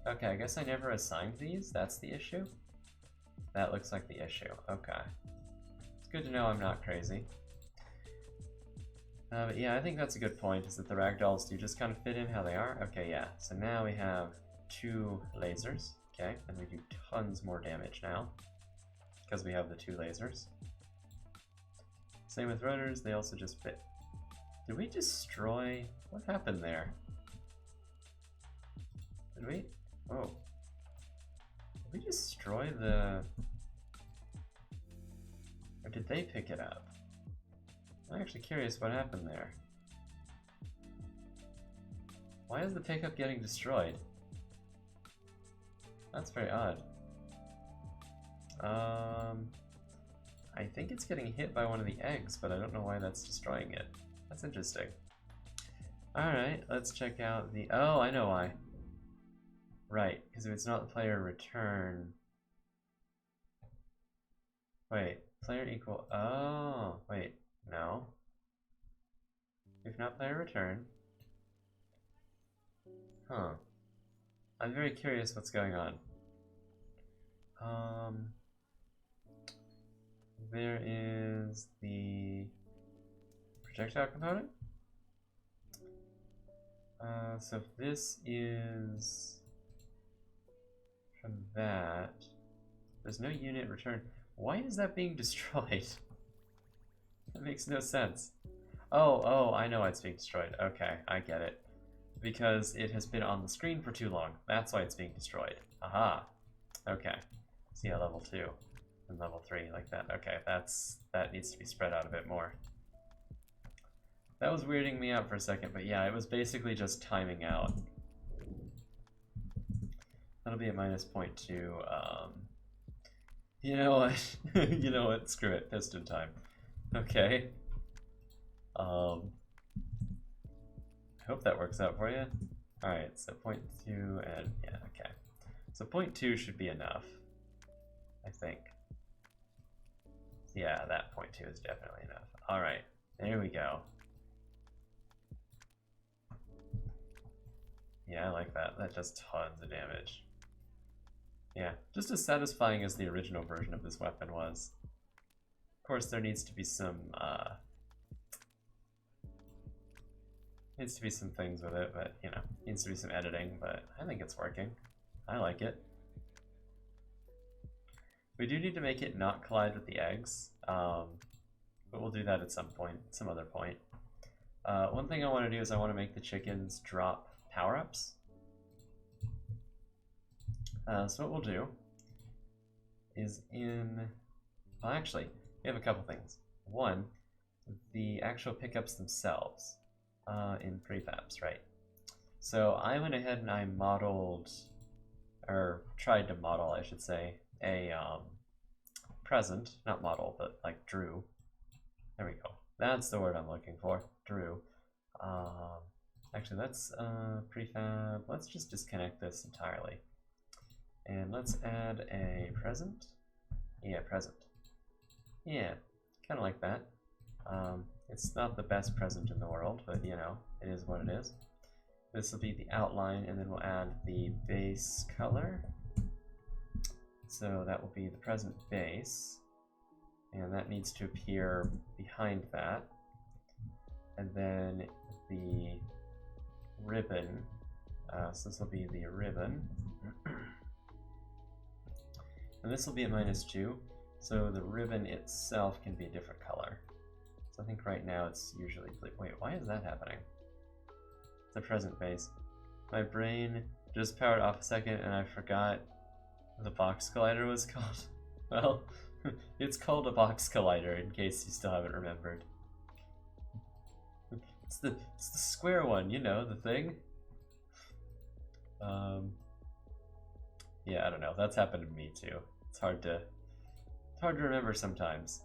Okay, I guess I never assigned these, that's the issue? That looks like the issue, okay. It's good to know I'm not crazy. But yeah, I think that's a good point, is that the ragdolls do just kind of fit in how they are. Okay, yeah, so now we have 2 lasers, okay, and we do tons more damage now, because we have the 2 lasers. Same with rotors, they also just fit. Did we destroy, what happened there? Did we, oh. Did we destroy the, or did they pick it up? I'm actually curious what happened there. Why is the pickup getting destroyed? That's very odd. I think it's getting hit by one of the eggs, but I don't know why that's destroying it. That's interesting. Alright, let's check out the... Oh, I know why. Right, because if it's not the player return... Wait, player equal... Oh, wait, no. If not player return... Huh. I'm very curious what's going on. There is the projectile component. So if this is from that, there's no unit return. Why is that being destroyed? That makes no sense. Oh, I know why it's being destroyed. Okay, I get it. Because it has been on the screen for too long. That's why it's being destroyed. Aha. Okay. So yeah, level 2 and level 3 like that. Okay, that needs to be spread out a bit more. That was weirding me out for a second, but yeah, it was basically just timing out. That'll be a minus 0.2. You know what? You know what? Screw it. Piston time. Okay. I hope that works out for you. Alright, so 0.2 and yeah, okay. So 0.2 should be enough, I think. Yeah, that 0.2 is definitely enough. Alright, there we go. Yeah, I like that. That does tons of damage. Yeah, just as satisfying as the original version of this weapon was. Of course, there needs to be some things with it, but you know, needs to be some editing, but I think it's working. I like it. We do need to make it not collide with the eggs, but we'll do that at some point, some other point. One thing I want to do is I want to make the chickens drop power-ups. So what we'll do is well, actually, we have a couple things. One, the actual pickups themselves in prefabs, right? So I went ahead and I modeled, or tried to model, I should say, a present, not model, but like drew. There we go. That's the word I'm looking for, drew. Actually, let's prefab, let's just disconnect this entirely. And let's add a present. Yeah, present. Yeah, kind of like that. It's not the best present in the world, but you know, it is what it is. This will be the outline, and then we'll add the base color. So that will be the present base, and that needs to appear behind that. And then the ribbon, so this will be the ribbon. And this will be at -2, so the ribbon itself can be a different color. So I think right now it's usually blue. Wait, why is that happening? The present base. My brain just powered off a second and I forgot the box collider was called. Well, it's called a box collider in case you still haven't remembered. It's the square one, you know, the thing. Yeah, I don't know. That's happened to me too. It's hard to remember sometimes.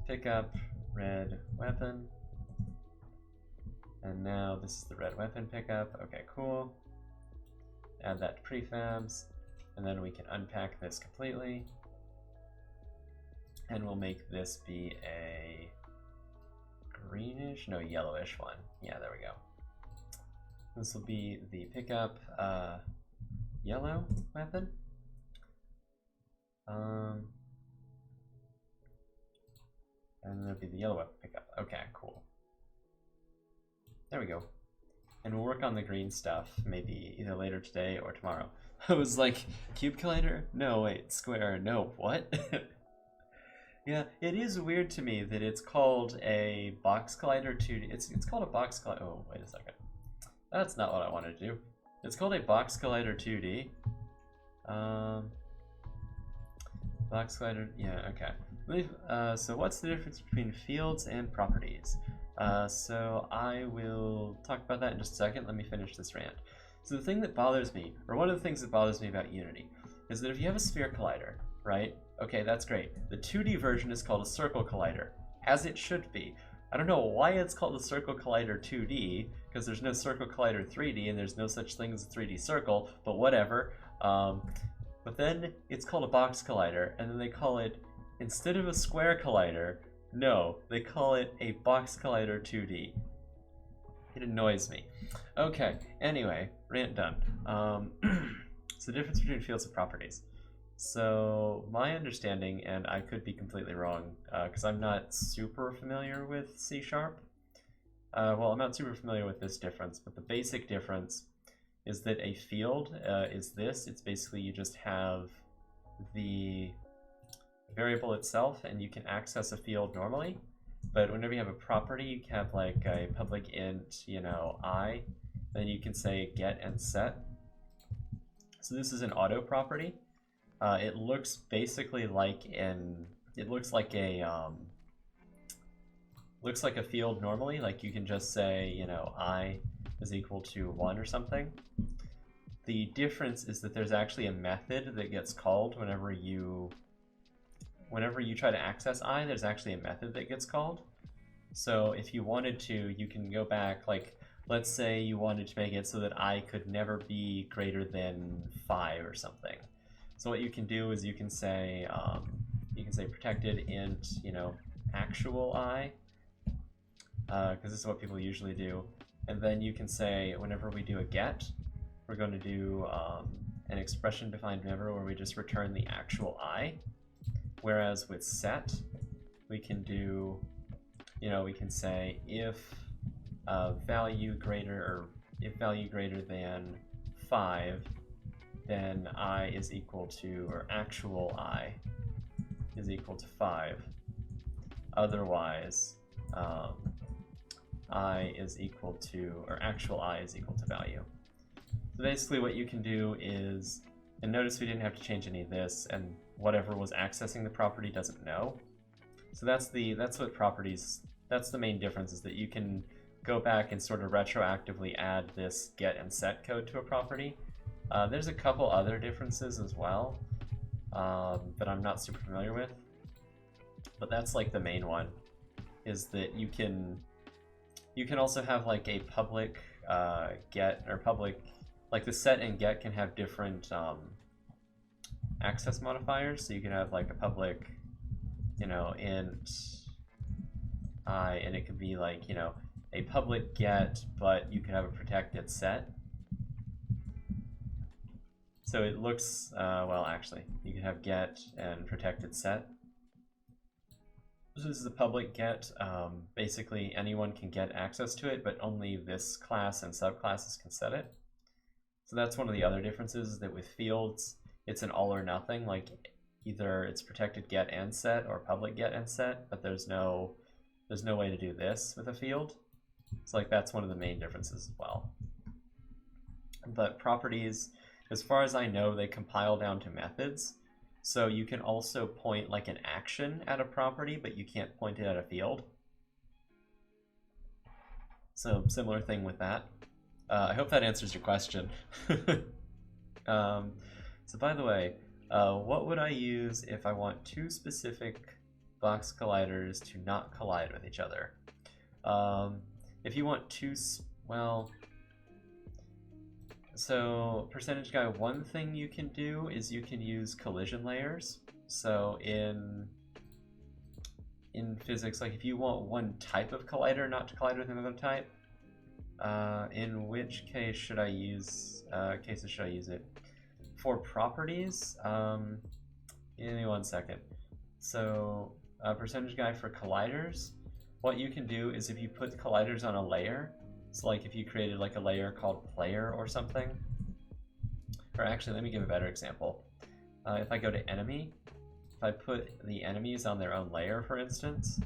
Pick up red weapon. And now this is the red weapon pickup. Okay, cool. Add that to prefabs. And then we can unpack this completely. And we'll make this be a greenish, no, yellowish one. Yeah, there we go. This will be the pickup yellow weapon. And there'll be the yellow weapon pickup. Okay, cool. There we go. And we'll work on the green stuff maybe either later today or tomorrow. I was like, cube collider? No, wait, square. No, what? Yeah, it is weird to me that it's called a box collider 2D. It's called a box collider. Oh, wait a second. That's not what I wanted to do. It's called a box collider 2D. Box collider, yeah, okay. So what's the difference between fields and properties? So I will talk about that in just a second. Let me finish this rant. So the thing that bothers me, or one of the things that bothers me about Unity, is that if you have a sphere collider, right? Okay, that's great. The 2D version is called a circle collider, as it should be. I don't know why it's called a circle collider 2D, because there's no circle collider 3D, and there's no such thing as a 3D circle, but whatever. But then it's called a box collider, and then they call it, instead of a square collider, no, they call it a box collider 2D. It annoys me. Okay, anyway, rant done. So the difference between fields and properties. So my understanding, and I could be completely wrong, because I'm not super familiar with C#. Well, I'm not super familiar with this difference, but the basic difference is that a field is this. It's basically you just have the variable itself, and you can access a field normally. But whenever you have a property, you can have like a public int, I, then you can say get and set. So this is an auto property. It looks basically like it looks like a field normally. Like you can just say, I is equal to 1 or something. The difference is that there's actually a method that gets called whenever you try to access I, there's actually a method that gets called. So if you wanted to, you can go back, like, let's say you wanted to make it so that I could never be greater than 5 or something. So what you can do is you can say protected int, actual I, because this is what people usually do. And then you can say, whenever we do a get, we're going to do an expression defined member where we just return the actual I. Whereas with set, we can do, we can say if value greater than 5, then I is equal to, or actual I is equal to 5. Otherwise, I is equal to, or actual I is equal to value. So basically what you can do is, and notice we didn't have to change any of this, and whatever was accessing the property doesn't know. So that's what properties, that's the main difference, is that you can go back and sort of retroactively add this get and set code to a property. There's a couple other differences as well that I'm not super familiar with, but that's like the main one, is that you can also have like a public get, or public, like the set and get can have different access modifiers. So you can have like a public, int I, and it could be like, a public get, but you can have a protected set. So it looks, well, actually, you can have get and protected set. So this is a public get. Basically, anyone can get access to it, but only this class and subclasses can set it. So that's one of the other differences, is that with fields, it's an all or nothing. Like either it's protected get and set or public get and set, but there's no way to do this with a field. So like that's one of the main differences as well. But properties, as far as I know, they compile down to methods. So you can also point like an action at a property, but you can't point it at a field. So similar thing with that. I hope that answers your question. So by the way, what would I use if I want two specific box colliders to not collide with each other? If you want two, well, so percentage guy, one thing you can do is you can use collision layers. So in physics, like if you want one type of collider not to collide with another type, in which case should I use it? For properties, give me 1 second. So percentage guy for colliders, what you can do is if you put colliders on a layer, so like if you created like a layer called player or something, or actually let me give a better example. If I go to enemy, if I put the enemies on their own layer, for instance,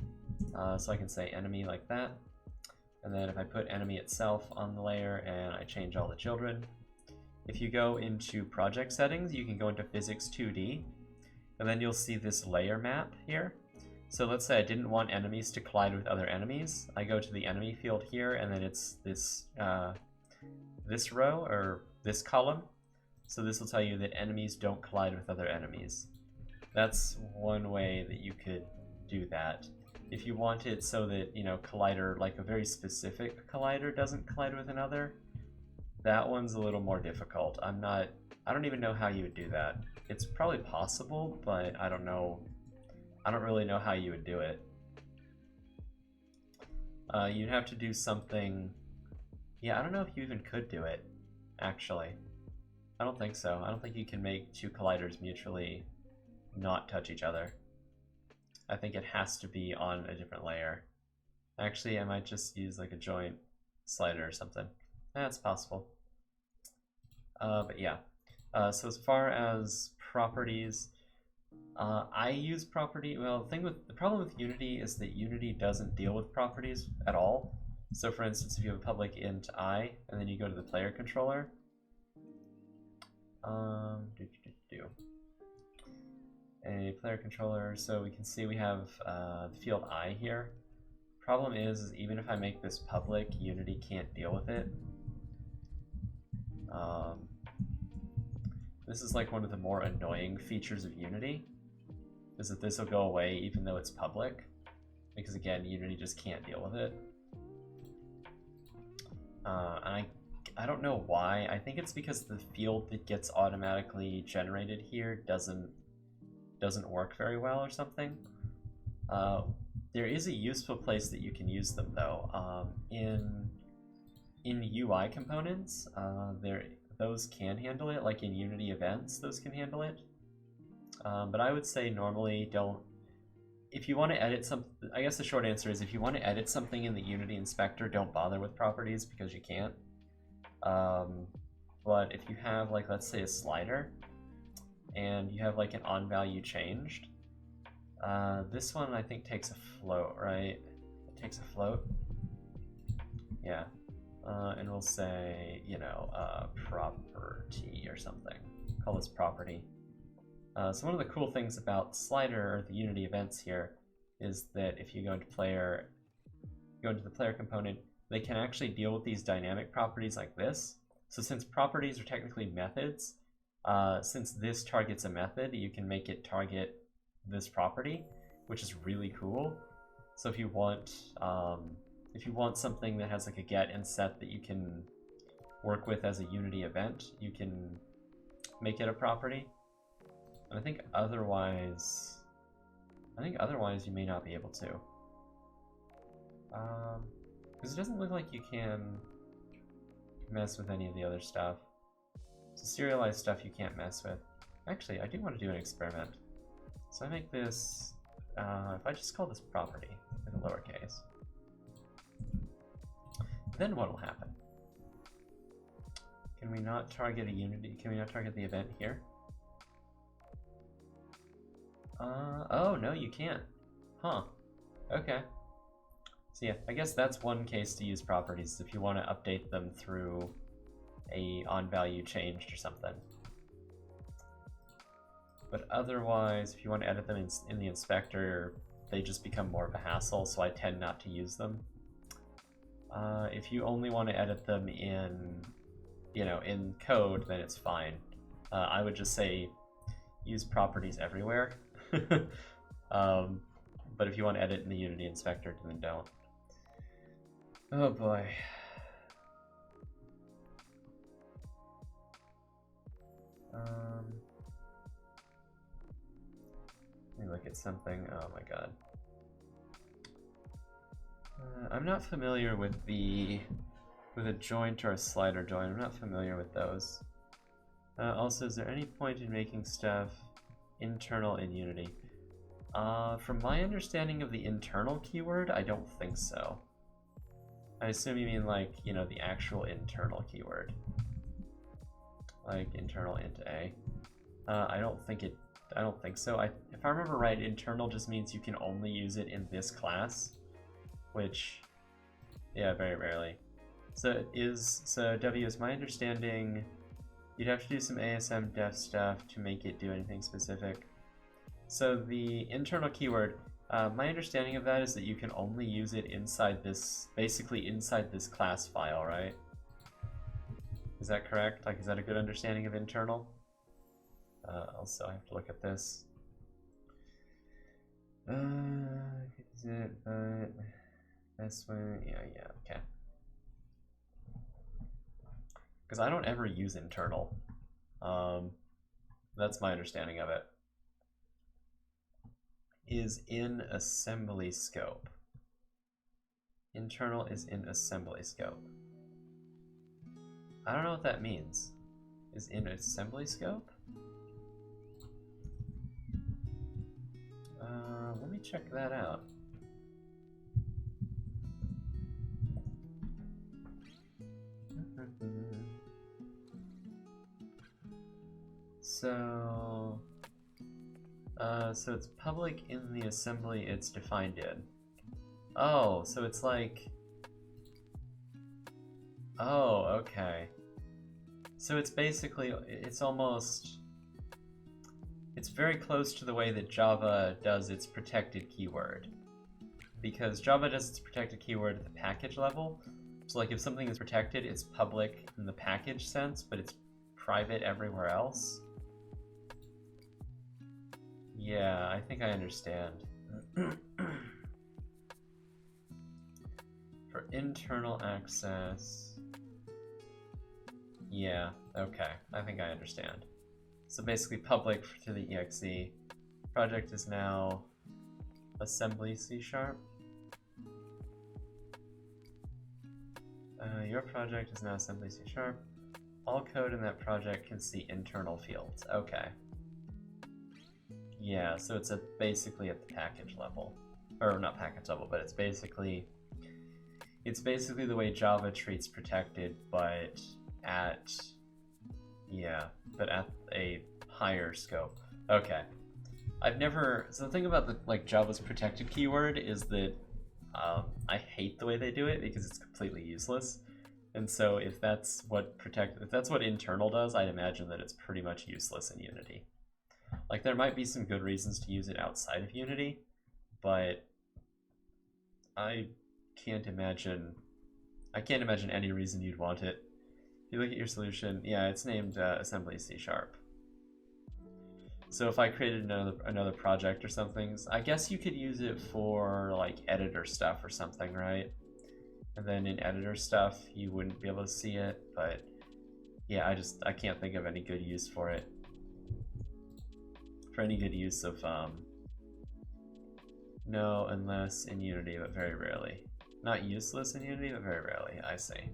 so I can say enemy like that, and then if I put enemy itself on the layer and I change all the children, if you go into project settings, you can go into physics 2D, and then you'll see this layer map here. So let's say I didn't want enemies to collide with other enemies. I go to the enemy field here, and then it's this this row or this column. So this will tell you that enemies don't collide with other enemies. That's one way that you could do that. If you want it so that, you know, collider, like a very specific collider doesn't collide with another, that one's a little more difficult. I don't even know how you would do that. It's probably possible, but I don't know. I don't really know how you would do it. You'd have to do something. Yeah, I don't know if you even could do it, actually. I don't think so. I don't think you can make two colliders mutually not touch each other. I think it has to be on a different layer. Actually, I might just use like a joint slider or something. That's possible. But yeah. So as far as properties, I use property. Well, the problem with Unity is that Unity doesn't deal with properties at all. So for instance, if you have a public int I, and then you go to the player controller, a player controller, so we can see we have the field I here. Problem is even if I make this public, Unity can't deal with it. This is like one of the more annoying features of Unity, is that this will go away even though it's public, because again, Unity just can't deal with it. And I don't know why. I think it's because the field that gets automatically generated here doesn't work very well or something. There is a useful place that you can use them though. In UI components, those can handle it, like in Unity events, those can handle it. But I would say normally don't. If you want to edit something, I guess the short answer is if you want to edit something in the Unity inspector, don't bother with properties because you can't. But if you have, like, let's say a slider, and you have like an on value changed, this one I think takes a float, right? It takes a float. Yeah. And we'll say, you know, property or something. Call this property. So one of the cool things about slider or the Unity events here is that if you go into the player component, they can actually deal with these dynamic properties like this. So since properties are technically methods, since this targets a method, you can make it target this property, which is really cool. So if you want something that has like a get and set that you can work with as a Unity event, you can make it a property. And I think otherwise you may not be able to. Because it doesn't look like you can mess with any of the other stuff. So serialized stuff you can't mess with. Actually, I do want to do an experiment. So I make this, if I just call this property in lowercase, then what will happen? Can we not target a Unity? Can we not target the event here? Oh, no, you can't. Huh. Okay. So yeah, I guess that's one case to use properties if you want to update them through a on value changed or something. But otherwise, if you want to edit them in the inspector, they just become more of a hassle, so I tend not to use them. If you only want to edit them in, you know, in code, then it's fine. I would just say use properties everywhere. But if you want to edit in the Unity inspector, then don't. Oh boy. Let me look at something. Oh my god. I'm not familiar with a joint or a slider joint. I'm not familiar with those. Also, is there any point in making stuff internal in Unity? From my understanding of the internal keyword, I don't think so. I assume you mean like, you know, the actual internal keyword. Like internal int A. I don't think so. If I remember right, internal just means you can only use it in this class, which, yeah, very rarely. So W, is my understanding you'd have to do some ASM def stuff to make it do anything specific. So the internal keyword, My understanding of that is that you can only use it inside this, basically inside this class file, right? Is that correct? Like, is that a good understanding of internal? Also, I have to look at this. Is it, this way? Yeah, okay. Because I don't ever use internal. That's my understanding of it. Is in assembly scope. Internal is in assembly scope. I don't know what that means. Is in assembly scope? Let me check that out. So it's public in the assembly it's defined in. Oh, so it's like... Oh, okay. So it's basically, it's almost... It's very close to the way that Java does its protected keyword. Because Java does its protected keyword at the package level. So like if something is protected, it's public in the package sense, but it's private everywhere else. Yeah, I think I understand. For internal access... Yeah, okay, I think I understand. So basically public to the exe. Project is now assembly C#. Your project is now assembly C#. All code in that project can see internal fields. Okay. Yeah, so it's basically at the package level. Or not package level, but it's basically the way Java treats protected, but at a higher scope. Okay. So the thing about Java's protected keyword is that I hate the way they do it because it's completely useless. And so if that's what internal does, I'd imagine that it's pretty much useless in Unity. Like there might be some good reasons to use it outside of Unity, but I can't imagine any reason you'd want it. If you look at your solution, yeah, it's named assembly C#. So if I created another project or something, I guess you could use it for like editor stuff or something, right? And then in editor stuff, you wouldn't be able to see it, but yeah, I can't think of any good use for it. For any good use of, no, unless in Unity, but very rarely. Not useless in Unity, but very rarely, I see.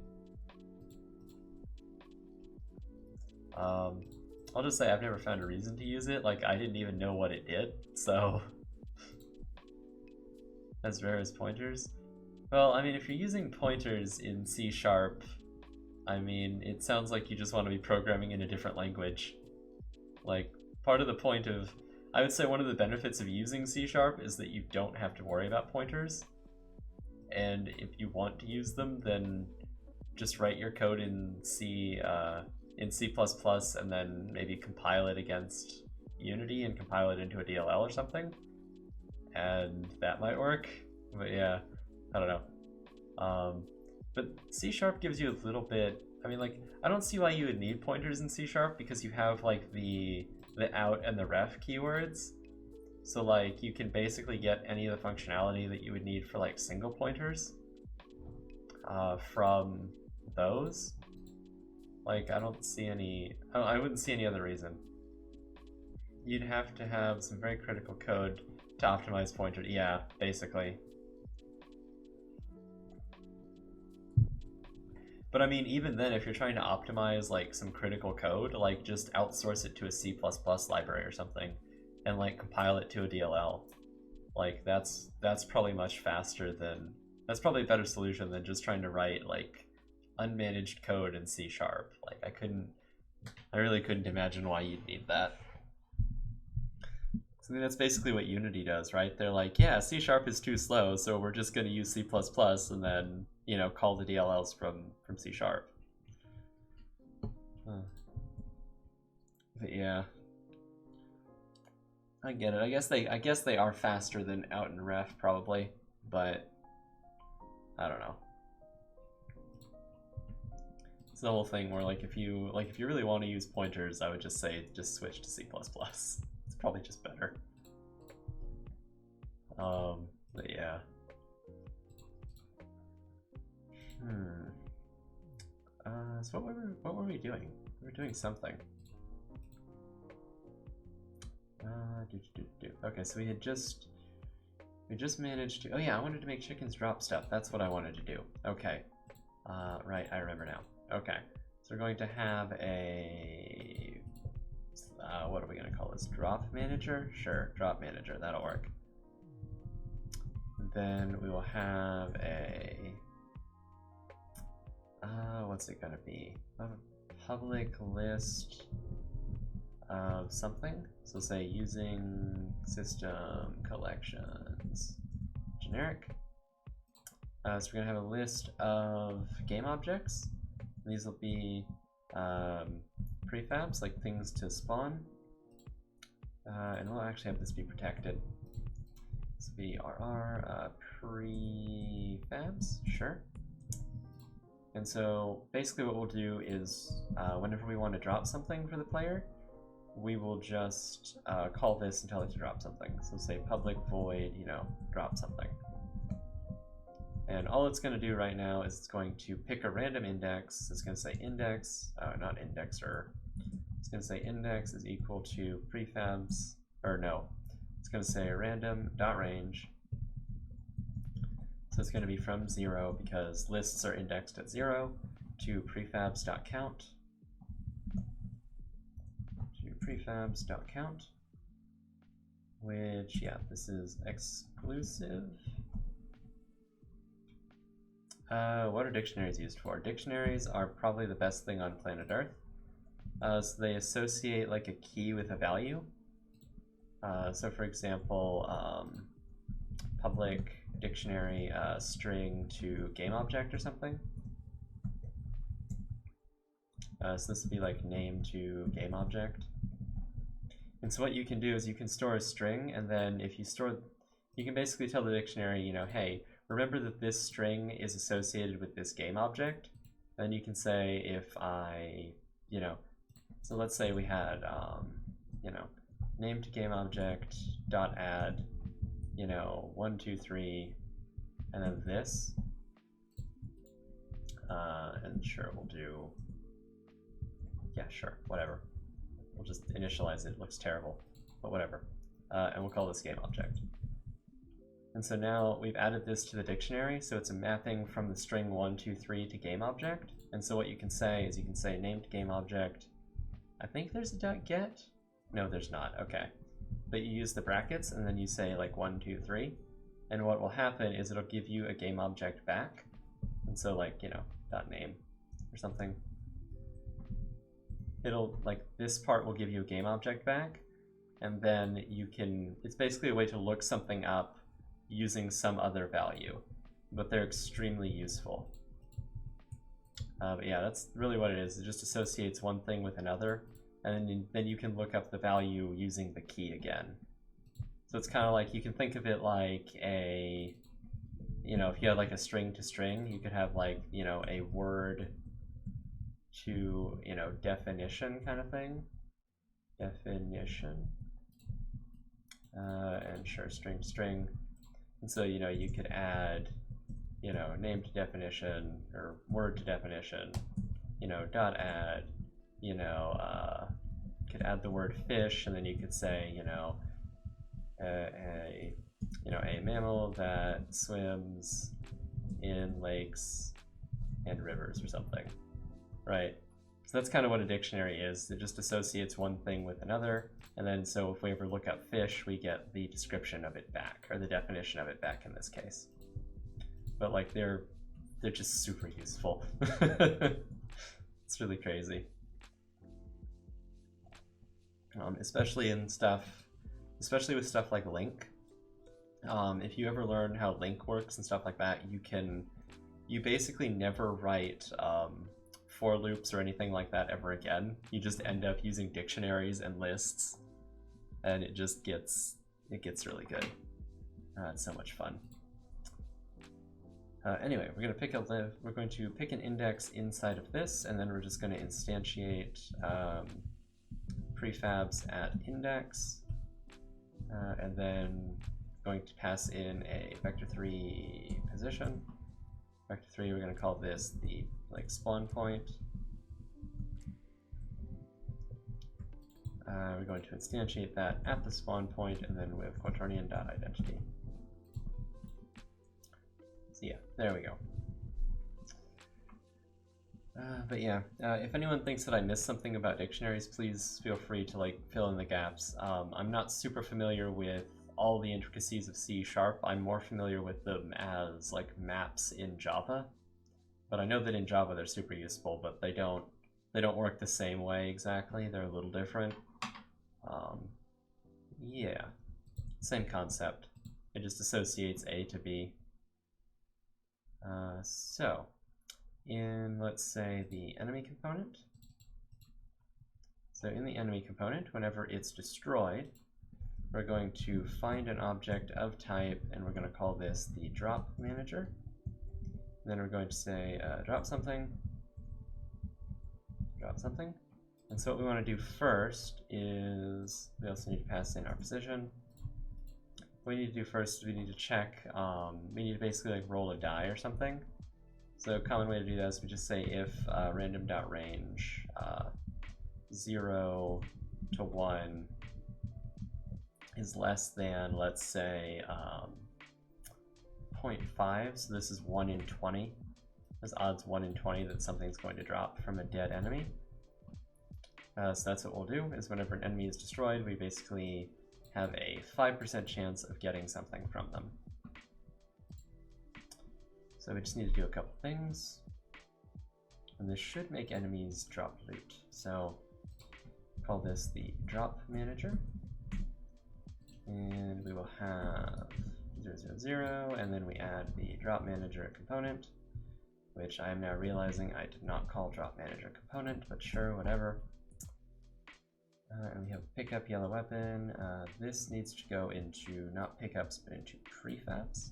I'll just say I've never found a reason to use it, like I didn't even know what it did, so... Has various pointers. Well, I mean, if you're using pointers in C#, I mean, it sounds like you just want to be programming in a different language. Like, part of the point of... I would say one of the benefits of using C# is that you don't have to worry about pointers. And if you want to use them, then just write your code in C++, and then maybe compile it against Unity and compile it into a DLL or something. And that might work. But yeah, I don't know. But C# gives you a little bit... I mean, like, I don't see why you would need pointers in C# because you have, like, the out and the ref keywords. So, like, you can basically get any of the functionality that you would need for, like, single pointers from those. Like, I don't see any... I wouldn't see any other reason. You'd have to have some very critical code to optimize pointer. Yeah, basically. But I mean, even then, if you're trying to optimize like some critical code, like just outsource it to a C++ library or something, and like compile it to a DLL. Like that's probably much faster than... That's probably a better solution than just trying to write like unmanaged code in C#. Like I really couldn't imagine why you'd need that. So I mean, that's basically what Unity does, right? They're like, yeah, C# is too slow, so we're just going to use C++ and then, you know, call the DLLs from C#. But yeah. I get it. I guess they are faster than out in ref probably, but I don't know. It's the whole thing where if you really want to use pointers, I would just say just switch to C++. It's probably just better. But yeah. So what were we doing? We were doing something. Okay, so we just managed to. Oh yeah, I wanted to make chickens drop stuff. That's what I wanted to do. Okay. Right, I remember now. Okay, so we're going to have a what are we going to call this? Drop manager? Sure, drop manager. That'll work. Then we will have a what's it gonna be? A public list of something. So say using system collections generic. So we're gonna have a list of game objects. These will be prefabs, like things to spawn. And we'll actually have this be protected. This will be RR prefabs, sure. And so basically what we'll do is whenever we want to drop something for the player, we will just call this and tell it to drop something. So say public void, drop something. And all it's going to do right now is it's going to pick a random index. It's going to say index, not indexer. It's going to say index is equal to prefabs, or no. It's going to say random.range. So it's going to be from 0 because lists are indexed at 0 to prefabs.count. Prefabs.count, which, yeah, this is exclusive. What are dictionaries used for? Dictionaries are probably the best thing on planet Earth. So they associate like a key with a value. So for example, public dictionary string to game object or something. So this would be like name to game object. And so what you can do is you can store a string, and then if you store, you can basically tell the dictionary, hey, remember that this string is associated with this game object. And then you can say if I, so let's say we had, name to game object dot add, 1, 2, 3, and then this. And sure, we'll do, yeah, sure, whatever. We'll just initialize it. It looks terrible, but whatever. And we'll call this game object. And so now we've added this to the dictionary, so it's a mapping from the string 1, 2, 3 to game object. And so what you can say is you can say named game object. I think there's a .get. No, there's not. Okay. But you use the brackets, and then you say like 1, 2, 3. And what will happen is it'll give you a game object back. And so like, .name or something. It'll, like, this part will give you a game object back, and then you can, it's basically a way to look something up using some other value, but they're extremely useful. But yeah, that's really what it is. It just associates one thing with another, and then you can look up the value using the key again. So it's kind of like, you can think of it like a, if you had like a string to string, you could have like, a word to, definition kind of thing. Definition. And sure, string to string. And so, you could add, name to definition, or word to definition, dot add, could add the word fish, and then you could say, a mammal that swims in lakes and rivers or something. Right, so that's kind of what a dictionary is. It just associates one thing with another, and then so if we ever look up fish, we get the description of it back, or the definition of it back in this case. But like they're just super useful. It's really crazy, especially with stuff like link. If you ever learn how link works and stuff like that, you basically never write for loops or anything like that ever again. You just end up using dictionaries and lists, and it gets really good. It's so much fun. Anyway, we're going to pick an index inside of this, and then we're just going to instantiate prefabs at index, and then going to pass in a vector3 position. Vector3, we're going to call this the spawn point. We're going to instantiate that at the spawn point, and then with quaternion.identity. So yeah, there we go. But yeah, if anyone thinks that I missed something about dictionaries, please feel free to fill in the gaps. I'm not super familiar with all the intricacies of C#. I'm more familiar with them as maps in Java. But I know that in Java they're super useful, but they don't work the same way exactly. They're a little different. Yeah, same concept. It just associates A to B. So, in, let's say, the enemy component. So in the enemy component, whenever it's destroyed, we're going to find an object of type, and we're going to call this the drop manager. And then we're going to say drop something. And so what we want to do first is we also need to pass in our position. What we need to do first is we need to check, we need to basically roll a die or something. So a common way to do that is we just say if random.range 0 to 1 is less than, let's say, 0.5, so this is 1 in 20. There's odds 1 in 20 that something's going to drop from a dead enemy. So that's what we'll do, is whenever an enemy is destroyed, we basically have a 5% chance of getting something from them. So we just need to do a couple things. And this should make enemies drop loot. So call this the drop manager. And we will have 000, and then we add the drop manager component, which I am now realizing I did not call drop manager component, but sure, whatever. And we have pickup yellow weapon. This needs to go into not pickups, but into prefabs.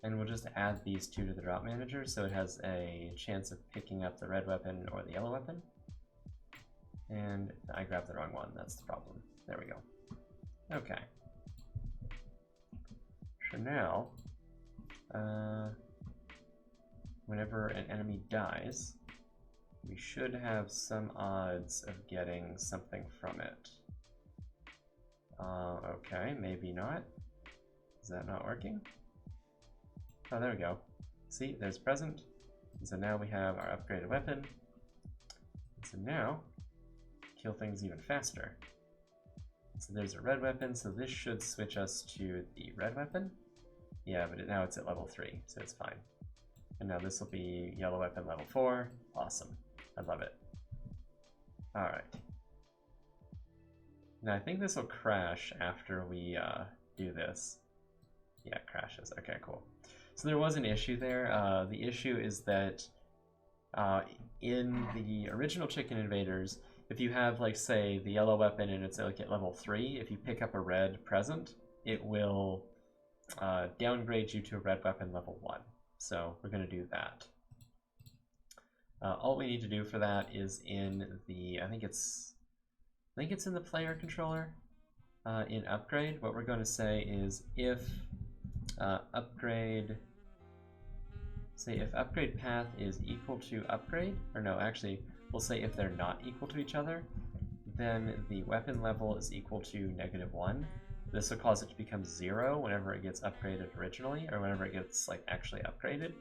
And we'll just add these two to the drop manager, so it has a chance of picking up the red weapon or the yellow weapon. And I grabbed the wrong one, that's the problem. There we go. Okay. So now, whenever an enemy dies, we should have some odds of getting something from it. Okay, maybe not. Is that not working? Oh, there we go. See, there's present. And so now we have our upgraded weapon. So now, kill things even faster. So there's a red weapon, so this should switch us to the red weapon. Yeah, but now it's at level 3, so it's fine. And now this will be yellow weapon level 4. Awesome. I love it. Alright. Now I think this will crash after we do this. Yeah, it crashes. Okay, cool. So there was an issue there. The issue is that in the original Chicken Invaders, if you have, say, the yellow weapon and it's at level 3, if you pick up a red present, it will downgrade you to a red weapon level 1. So we're going to do that. All we need to do for that is in the, I think it's in the player controller. In upgrade, what we're going to say is if upgrade path is equal to upgrade, or no, actually, we'll say if they're not equal to each other, then the weapon level is equal to -1. This will cause it to become 0 whenever it gets upgraded originally, or whenever it gets actually upgraded.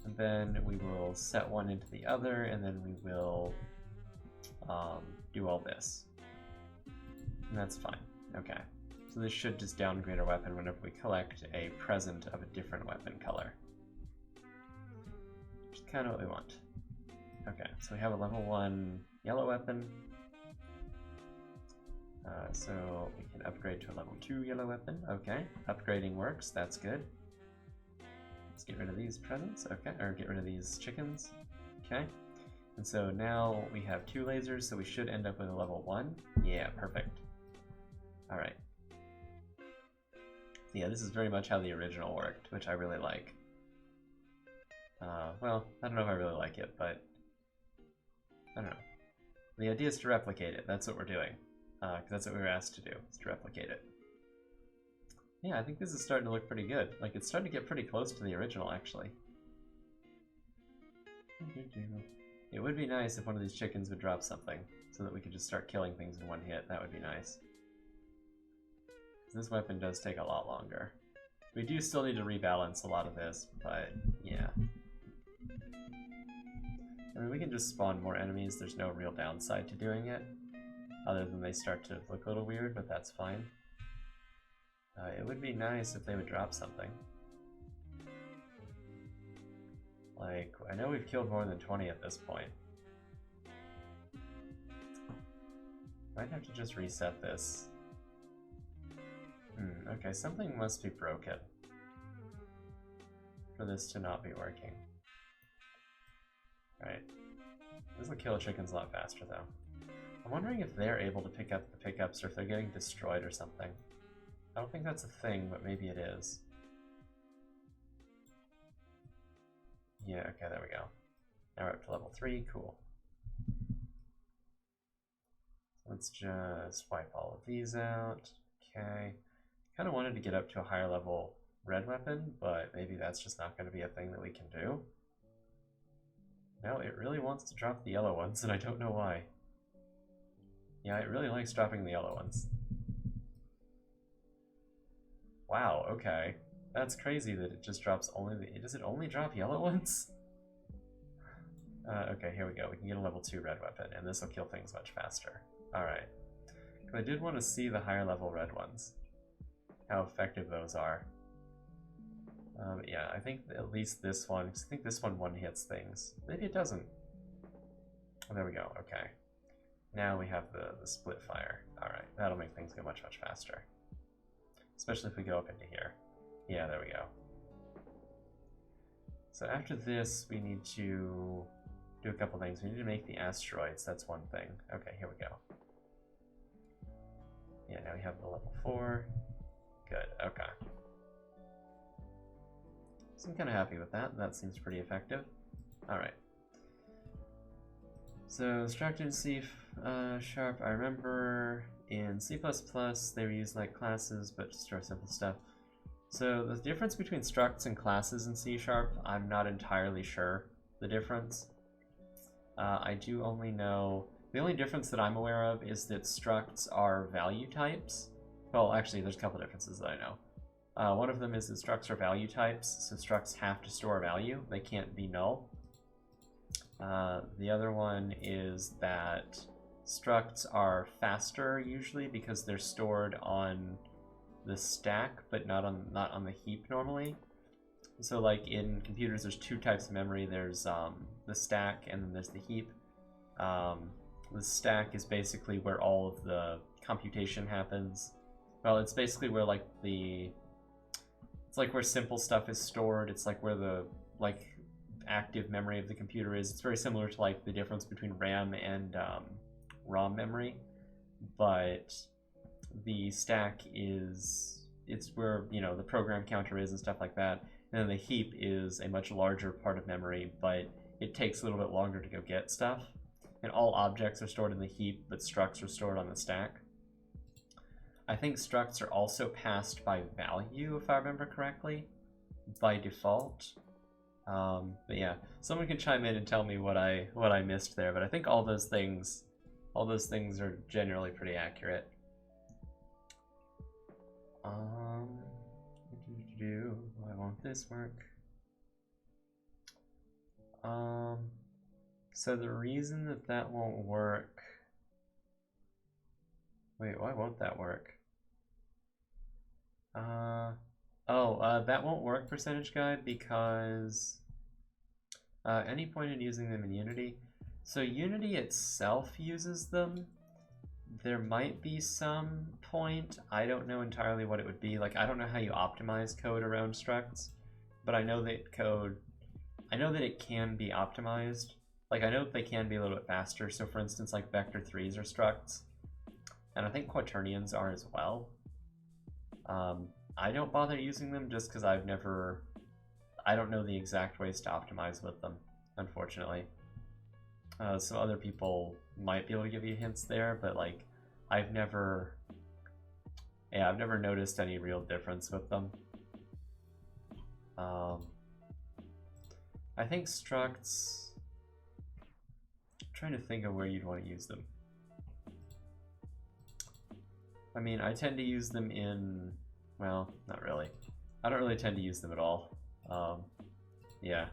And then we will set one into the other, and then we will do all this. And that's fine. Okay. So this should just downgrade our weapon whenever we collect a present of a different weapon color. Which is kind of what we want. Okay, so we have a level 1 yellow weapon. So we can upgrade to a level 2 yellow weapon. Okay, upgrading works, that's good. Let's get rid of these presents, okay, or get rid of these chickens. Okay, And so now we have 2 lasers, so we should end up with a level 1. Yeah, perfect. Alright. Yeah, this is very much how the original worked, which I really like. Well, I don't know if I really like it, but I don't know. The idea is to replicate it. That's what we're doing. Because that's what we were asked to do, is to replicate it. Yeah, I think this is starting to look pretty good. Like, it's starting to get pretty close to the original, actually. It would be nice if one of these chickens would drop something, so that we could just start killing things in one hit. That would be nice. This weapon does take a lot longer. We do still need to rebalance a lot of this, but yeah. I mean, we can just spawn more enemies. There's no real downside to doing it, other than they start to look a little weird, but that's fine. It would be nice if they would drop something. Like, I know we've killed more than 20 at this point. Might have to just reset this. Okay, something must be broken for this to not be working. Alright. This will kill chickens a lot faster, though. I'm wondering if they're able to pick up the pickups or if they're getting destroyed or something. I don't think that's a thing, but maybe it is. Yeah, okay, there we go. Now we're up to level 3, cool. Let's just wipe all of these out. Okay. Kind of wanted to get up to a higher level red weapon, but maybe that's just not going to be a thing that we can do. No, it really wants to drop the yellow ones, and I don't know why. Yeah, it really likes dropping the yellow ones. Wow, okay. That's crazy that it just drops only the... Does it only drop yellow ones? Okay, here we go. We can get a level 2 red weapon, and this will kill things much faster. Alright. I did want to see the higher level red ones. How effective those are. Yeah, I think at least this one, because I think this one hits things. Maybe it doesn't. Oh, there we go, okay. Now we have the split fire. Alright, that'll make things go much, much faster. Especially if we go up into here. Yeah, there we go. So after this, we need to do a couple things. We need to make the asteroids, that's one thing. Okay, here we go. Yeah, now we have the level 4. Good, okay. So I'm kind of happy with that. That seems pretty effective. Alright. So, struct in C sharp, I remember in C++ they were used like classes, but just for simple stuff. So the difference between structs and classes in C sharp, I'm not entirely sure the difference. I do only know, the only difference that I'm aware of is that structs are value types. Well, actually, there's a couple differences that I know. One of them is that structs are value types, so structs have to store a value. They can't be null. The other one is that structs are faster usually because they're stored on the stack, but not on the heap normally. So like in computers, there's 2 types of memory. There's the stack and then there's the heap. The stack is basically where all of the computation happens. Well, it's basically where like it's like where simple stuff is stored. It's like where the active memory of the computer is. It's very similar to like the difference between RAM and ROM memory, but the stack it's where, you know, the program counter is and stuff like that. And then the heap is a much larger part of memory, but it takes a little bit longer to go get stuff. And all objects are stored in the heap, but structs are stored on the stack. I think structs are also passed by value, if I remember correctly, by default. But yeah, someone can chime in and tell me what I missed there. But I think all those things are generally pretty accurate. Why won't this work? So the reason that won't work. Wait, why won't that work? That won't work, percentage guy, because any point in using them in Unity. So Unity itself uses them. There might be some point. I don't know entirely what it would be. Like, I don't know how you optimize code around structs, but I know that it can be optimized. like I know they can be a little bit faster. So for instance, like vector 3s are structs, and I think quaternions are as well. I don't bother using them just because I don't know the exact ways to optimize with them, unfortunately. So other people might be able to give you hints there, but like I've never noticed any real difference with them. I think structs, I'm trying to think of where you'd want to use them. I mean, I tend to use them in, well, not really. I don't really tend to use them at all. Yeah.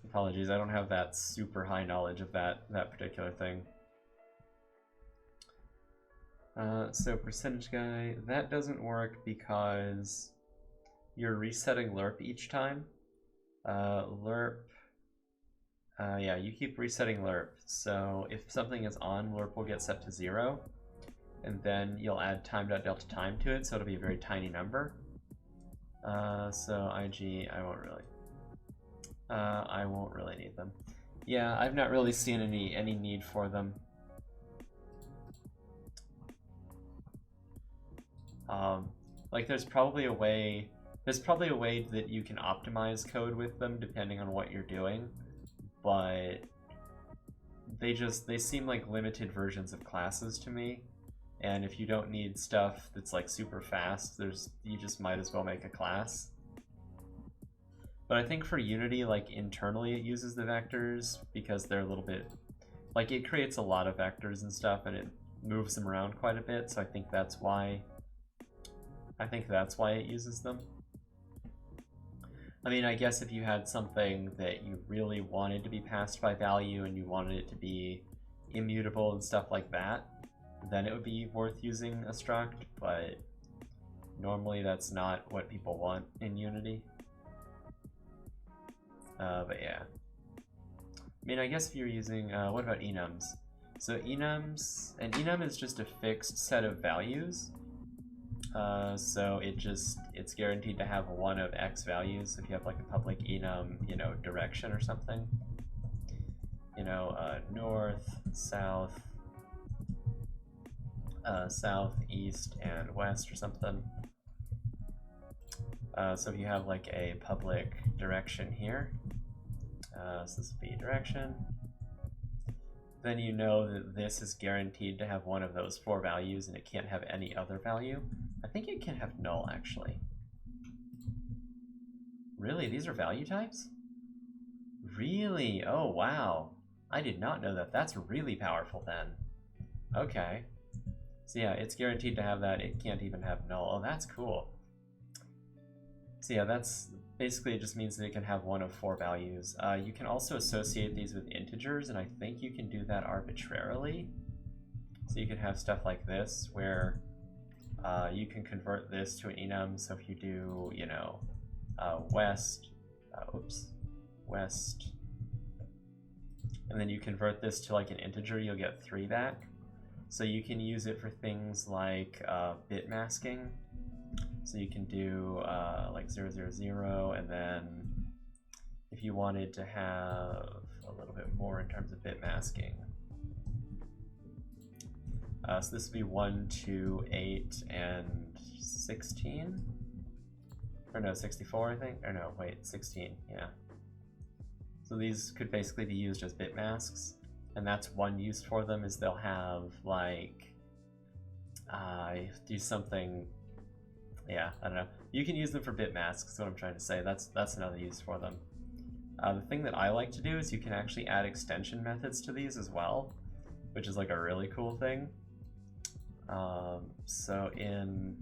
Apologies, I don't have that super high knowledge of that particular thing. So percentage guy, that doesn't work because you're resetting lerp each time. Lerp, yeah, you keep resetting lerp. So if something is on, lerp will get set to 0, and then you'll add time.delta time to it, so it'll be a very tiny number. So IG, I won't really need them. Yeah, I've not really seen any need for them. Like there's probably a way that you can optimize code with them depending on what you're doing, but they seem like limited versions of classes to me. And if you don't need stuff that's like super fast, you just might as well make a class. But I think for Unity, like internally it uses the vectors because they're a little bit, like it creates a lot of vectors and stuff and it moves them around quite a bit, so I think that's why it uses them. I mean, I guess if you had something that you really wanted to be passed by value and you wanted it to be immutable and stuff like that, then it would be worth using a struct, but normally that's not what people want in Unity. But yeah. I mean, I guess if you're using, what about enums? So enums, an enum is just a fixed set of values. So it's guaranteed to have one of X values. If you have like a public enum, direction or something, north, south, south, east, and west or something. So if you have like a public direction here, so this would be direction, then you know that this is guaranteed to have one of those 4 values and it can't have any other value. I think it can have null, actually. Really? These are value types? Really? Oh, wow. I did not know that. That's really powerful then. Okay. So yeah, it's guaranteed to have that. It can't even have null. Oh, that's cool. So yeah, that's basically, it just means that it can have one of 4 values. You can also associate these with integers, and I think you can do that arbitrarily. So you can have stuff like this, where you can convert this to an enum. So if you do, west, west, and then you convert this to like an integer, you'll get 3 back. So you can use it for things like bit masking. So you can do like 0, 0, 0, and then if you wanted to have a little bit more in terms of bit masking. So this would be 1, 2, 8, and 16? Or no, 64, I think? Or no, wait, 16, yeah. So these could basically be used as bit masks, and that's one use for them, is they'll have, like, do something, yeah, I don't know. You can use them for bit masks, is what I'm trying to say. That's another use for them. The thing that I like to do is you can actually add extension methods to these as well, which is like a really cool thing. So in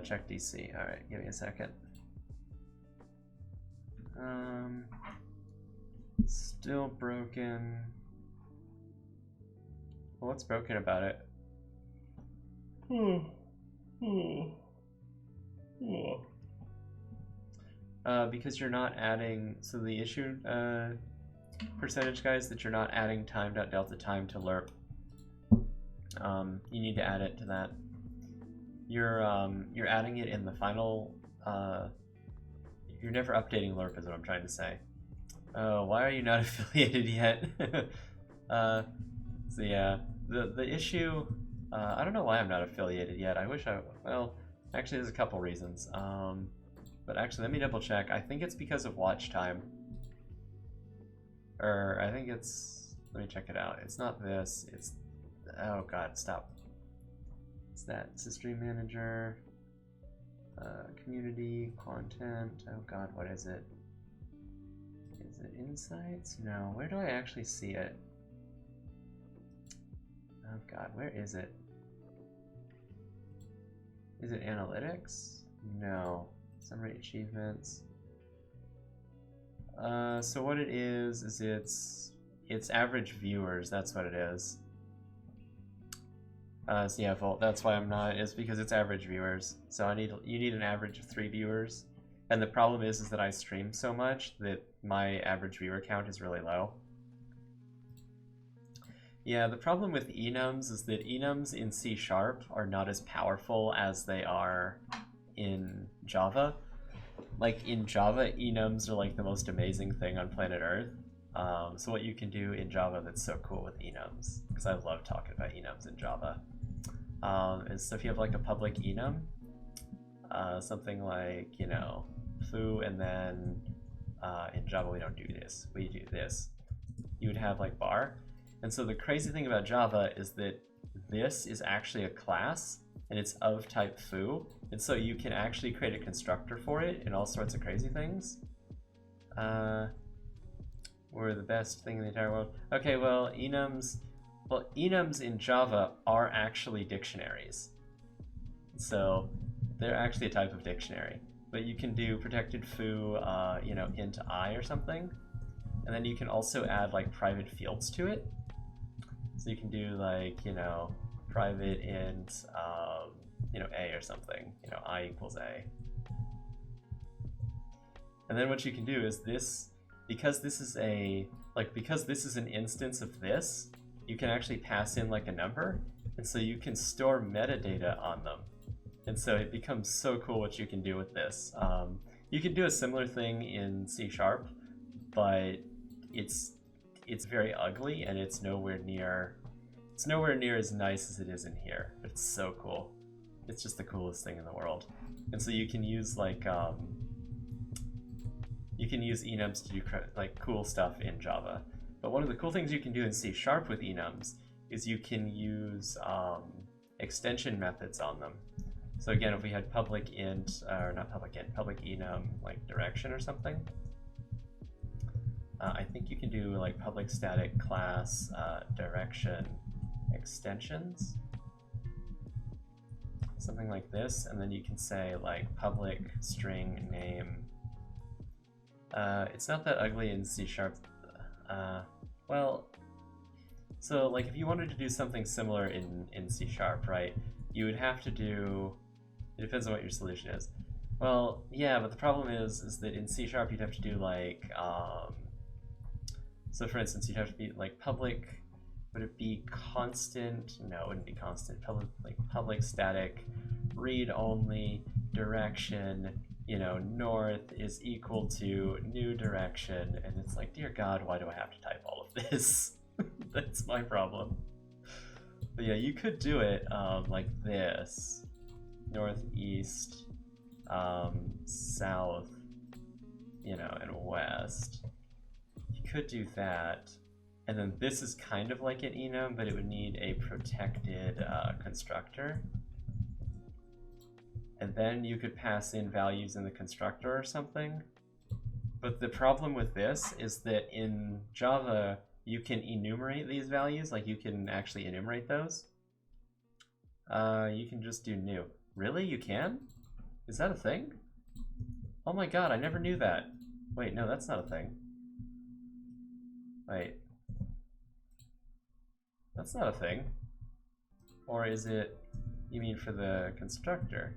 check DC. All right, give me a second. Still broken. Well, what's broken about it? Because you're not adding. So the issue, percentage guys, that you're not adding time.delta time to lerp. You need to add it to that. You're adding it in the final. You're never updating lerp, is what I'm trying to say. Oh, why are you not affiliated yet? So yeah, the issue, I don't know why I'm not affiliated yet. I wish I, well, actually there's a couple reasons. But actually let me double check. I think it's because of watch time. Or I think it's, let me check it out. It's not this, it's, oh god, stop. It's that, it's the stream manager, community, content, oh god, what is it? Is it insights? No, where do I actually see it? Oh god, where is it? Is it analytics? No. Summary achievements. So what it is it's average viewers, that's what it is. So yeah, that's why I'm not, it's because it's average viewers. So you need an average of 3 viewers. And the problem is that I stream so much that my average viewer count is really low. Yeah, the problem with enums is that enums in C# are not as powerful as they are in Java. Like in Java, enums are like the most amazing thing on planet Earth. So what you can do in Java that's so cool with enums, because I love talking about enums in Java, is so if you have like a public enum, something like, you know, foo, and then in Java we don't do this, we do this. You would have like bar. And so the crazy thing about Java is that this is actually a class, and it's of type foo, and so you can actually create a constructor for it and all sorts of crazy things. We're the best thing in the entire world. Okay, well, enums in Java are actually dictionaries. So they're actually a type of dictionary. But you can do protected foo, you know, int I or something. And then you can also add like private fields to it. So you can do like, you know, private int, you know, a or something, you know, I equals a. And then what you can do is this, because this is an instance of this, you can actually pass in like a number, and so you can store metadata on them. And so it becomes so cool what you can do with this. You can do a similar thing in C#, but it's very ugly, and it's nowhere near as nice as it is in here. But it's so cool. It's just the coolest thing in the world. And so you can use like you can use enums to do like cool stuff in Java. But one of the cool things you can do in C# with enums is you can use extension methods on them. So again, if we had public int, or not public int, public enum, like direction or something, I think you can do like public static class direction extensions, something like this, and then you can say like public string name. It's not that ugly in C#. Well, so like if you wanted to do something similar in C#, right, you would have to do, it depends on what your solution is. Well, yeah, but the problem is that in C# you'd have to do like, so for instance, you'd have to be like public, would it be constant? No, it wouldn't be constant. Public static read only direction, you know, north is equal to new direction, and it's like, dear God, why do I have to type all of this? That's my problem. But yeah, you could do it like this, northeast, south, you know, and west. You could do that, and then this is kind of like an enum, but it would need a protected constructor. And then you could pass in values in the constructor or something. But the problem with this is that in Java, you can enumerate these values, like you can actually enumerate those. You can just do new. Really? You can? Is that a thing? Oh my god, I never knew that. Wait, no, that's not a thing. Wait. That's not a thing. Or is it, you mean for the constructor?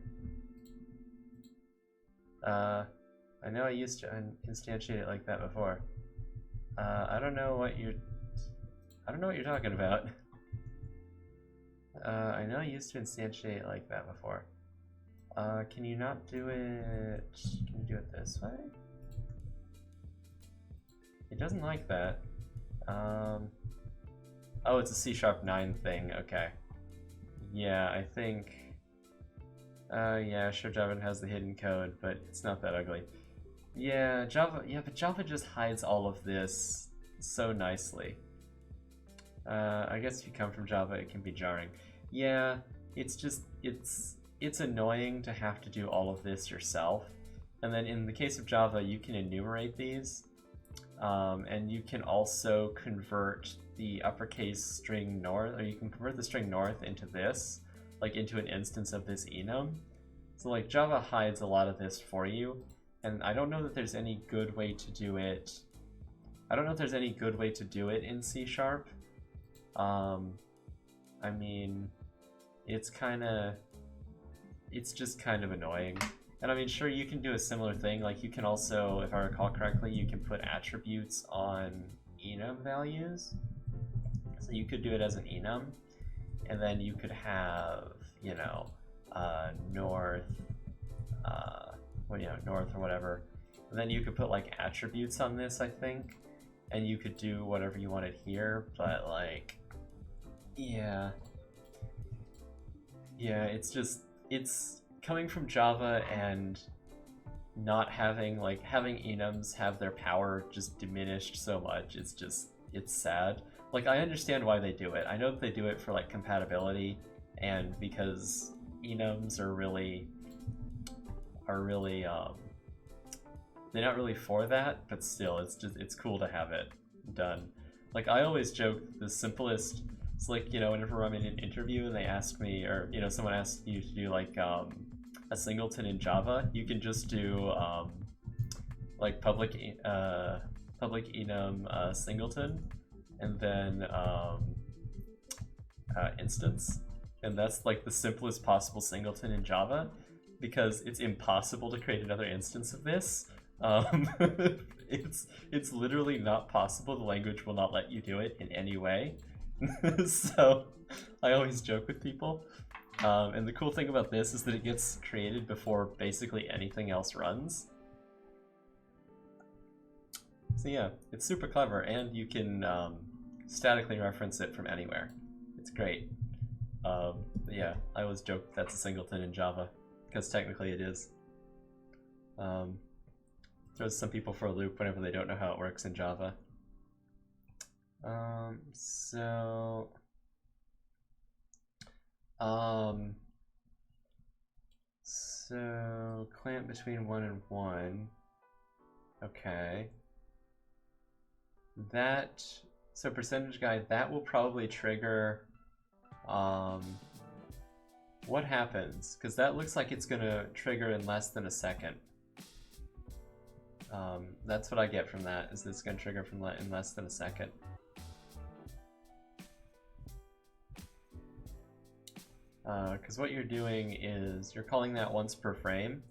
I know I used to instantiate it like that before. I don't know what you're talking about. I know I used to instantiate it like that before. Can you not do it? Can you do it this way? It doesn't like that. Oh, it's a C#9 thing. Okay. Yeah, I think. Yeah, sure, Java has the hidden code, but it's not that ugly. Yeah, Java. Yeah, but Java just hides all of this so nicely. I guess if you come from Java, it can be jarring. Yeah, it's annoying to have to do all of this yourself. And then in the case of Java, you can enumerate these, and you can also convert the uppercase string north, or you can convert the string north into this, like into an instance of this enum. So like Java hides a lot of this for you, and I don't know that there's any good way to do it. I don't know if there's any good way to do it in C#. I mean, it's just kind of annoying. And I mean, sure, you can do a similar thing. Like, you can also, if I recall correctly, you can put attributes on enum values. So you could do it as an enum, and then you could have, you know, north, north or whatever. And then you could put like attributes on this, I think, and you could do whatever you wanted here. But like, yeah, it's coming from Java and not having having enums have their power just diminished so much. It's sad. Like, I understand why they do it. I know that they do it for like compatibility and because enums are really they're not really for that, but still it's cool to have it done. Like, I always joke the simplest. It's like, you know, whenever I'm in an interview and they ask me, or, you know, someone asks you to do like a singleton in Java, you can just do like public enum singleton, and then instance, and that's like the simplest possible singleton in Java, because it's impossible to create another instance of this. It's literally not possible. The language will not let you do it in any way. So I always joke with people. And the cool thing about this is that it gets created before basically anything else runs. So yeah, it's super clever, and you can statically reference it from anywhere. It's great. Yeah, I always joke that's a singleton in Java, because technically it is. Throws some people for a loop whenever they don't know how it works in Java. So clamp between 1 and 1. Okay. That, so percentage guide, that will probably trigger, what happens? Because that looks like it's gonna trigger in less than a second. That's what I get from that, is it's gonna trigger in less than a second. Because what you're doing is you're calling that once per frame,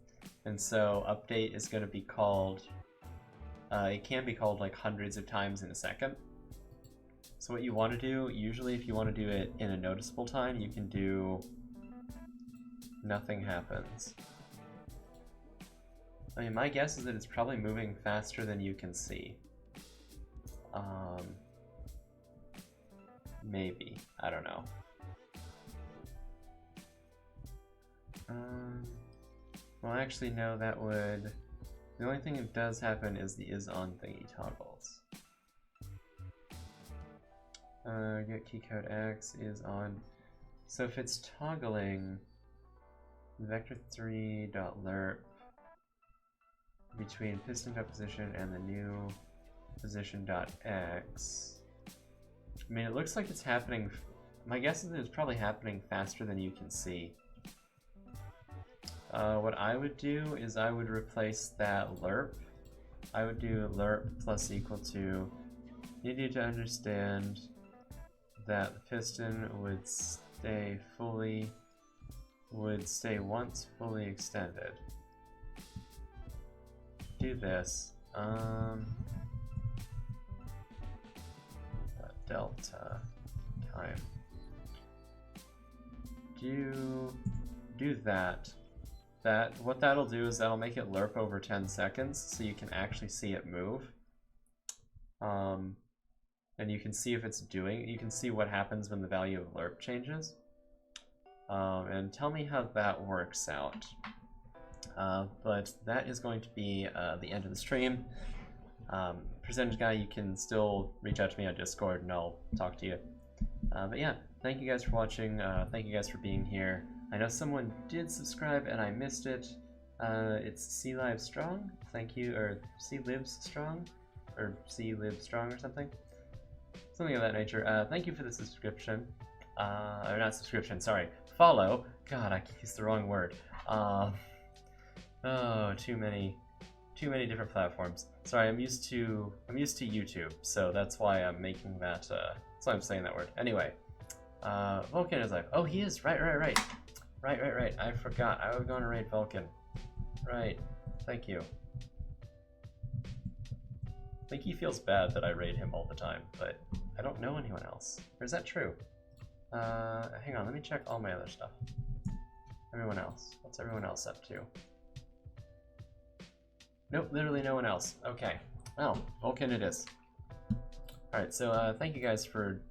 and so update is going to be called, it can be called like hundreds of times in a second. So what you want to do, usually if you want to do it in a noticeable time, you can do nothing happens. I mean, my guess is that it's probably moving faster than you can see. Maybe, I don't know. Well, actually, no, that would... The only thing that does happen is the is-on thingy toggles. Get keycode X is on. So if it's toggling vector3.lerp between piston.position and the new position.x, I mean, it looks like it's happening... My guess is that it's probably happening faster than you can see. What I would do is I would replace that lerp. I would do lerp plus equal to, you need to understand that the piston would stay once fully extended. Do this. Delta time. Do that. What that'll do is that'll make it lerp over 10 seconds, so you can actually see it move. And you can see if it's doing. You can see what happens when the value of lerp changes. And tell me how that works out. But that is going to be the end of the stream. Percentage guy, you can still reach out to me on Discord and I'll talk to you. But yeah, thank you guys for watching. Thank you guys for being here. I know someone did subscribe and I missed it. It's C Live Strong. Thank you, or C Lives Strong, or C Live Strong or something. Something of that nature. Thank you for the subscription. Or not subscription, sorry. Follow. God, I used the wrong word. Oh, too many different platforms. Sorry, I'm used to YouTube, so that's why I'm making that. That's why I'm saying that word. Anyway, Vulcan is like, oh, he is right. I forgot. I was going to raid Vulcan. Right. Thank you. I think he feels bad that I raid him all the time, but I don't know anyone else. Or is that true? Hang on, let me check all my other stuff. Everyone else. What's everyone else up to? Nope, literally no one else. Okay. Well, Vulcan it is. Alright, so thank you guys for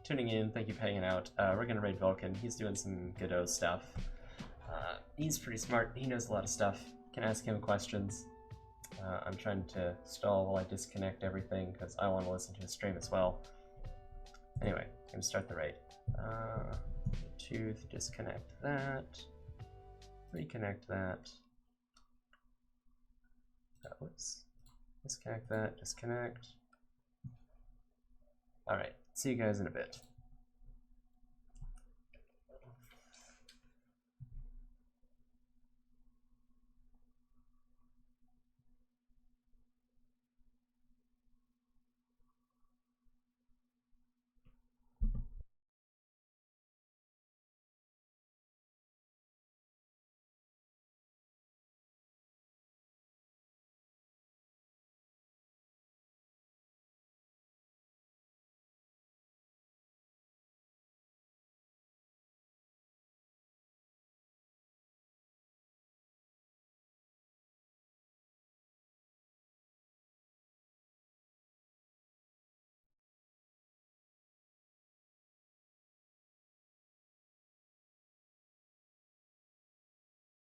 tuning in. Thank you for hanging out. We're gonna raid Vulcan. He's doing some good stuff. He's pretty smart. He knows a lot of stuff. Can ask him questions. I'm trying to stall while I disconnect everything because I want to listen to his stream as well. Anyway, I'm gonna start the raid. Tooth, disconnect that. Reconnect that. Whoops. Disconnect that, disconnect. Alright, see you guys in a bit.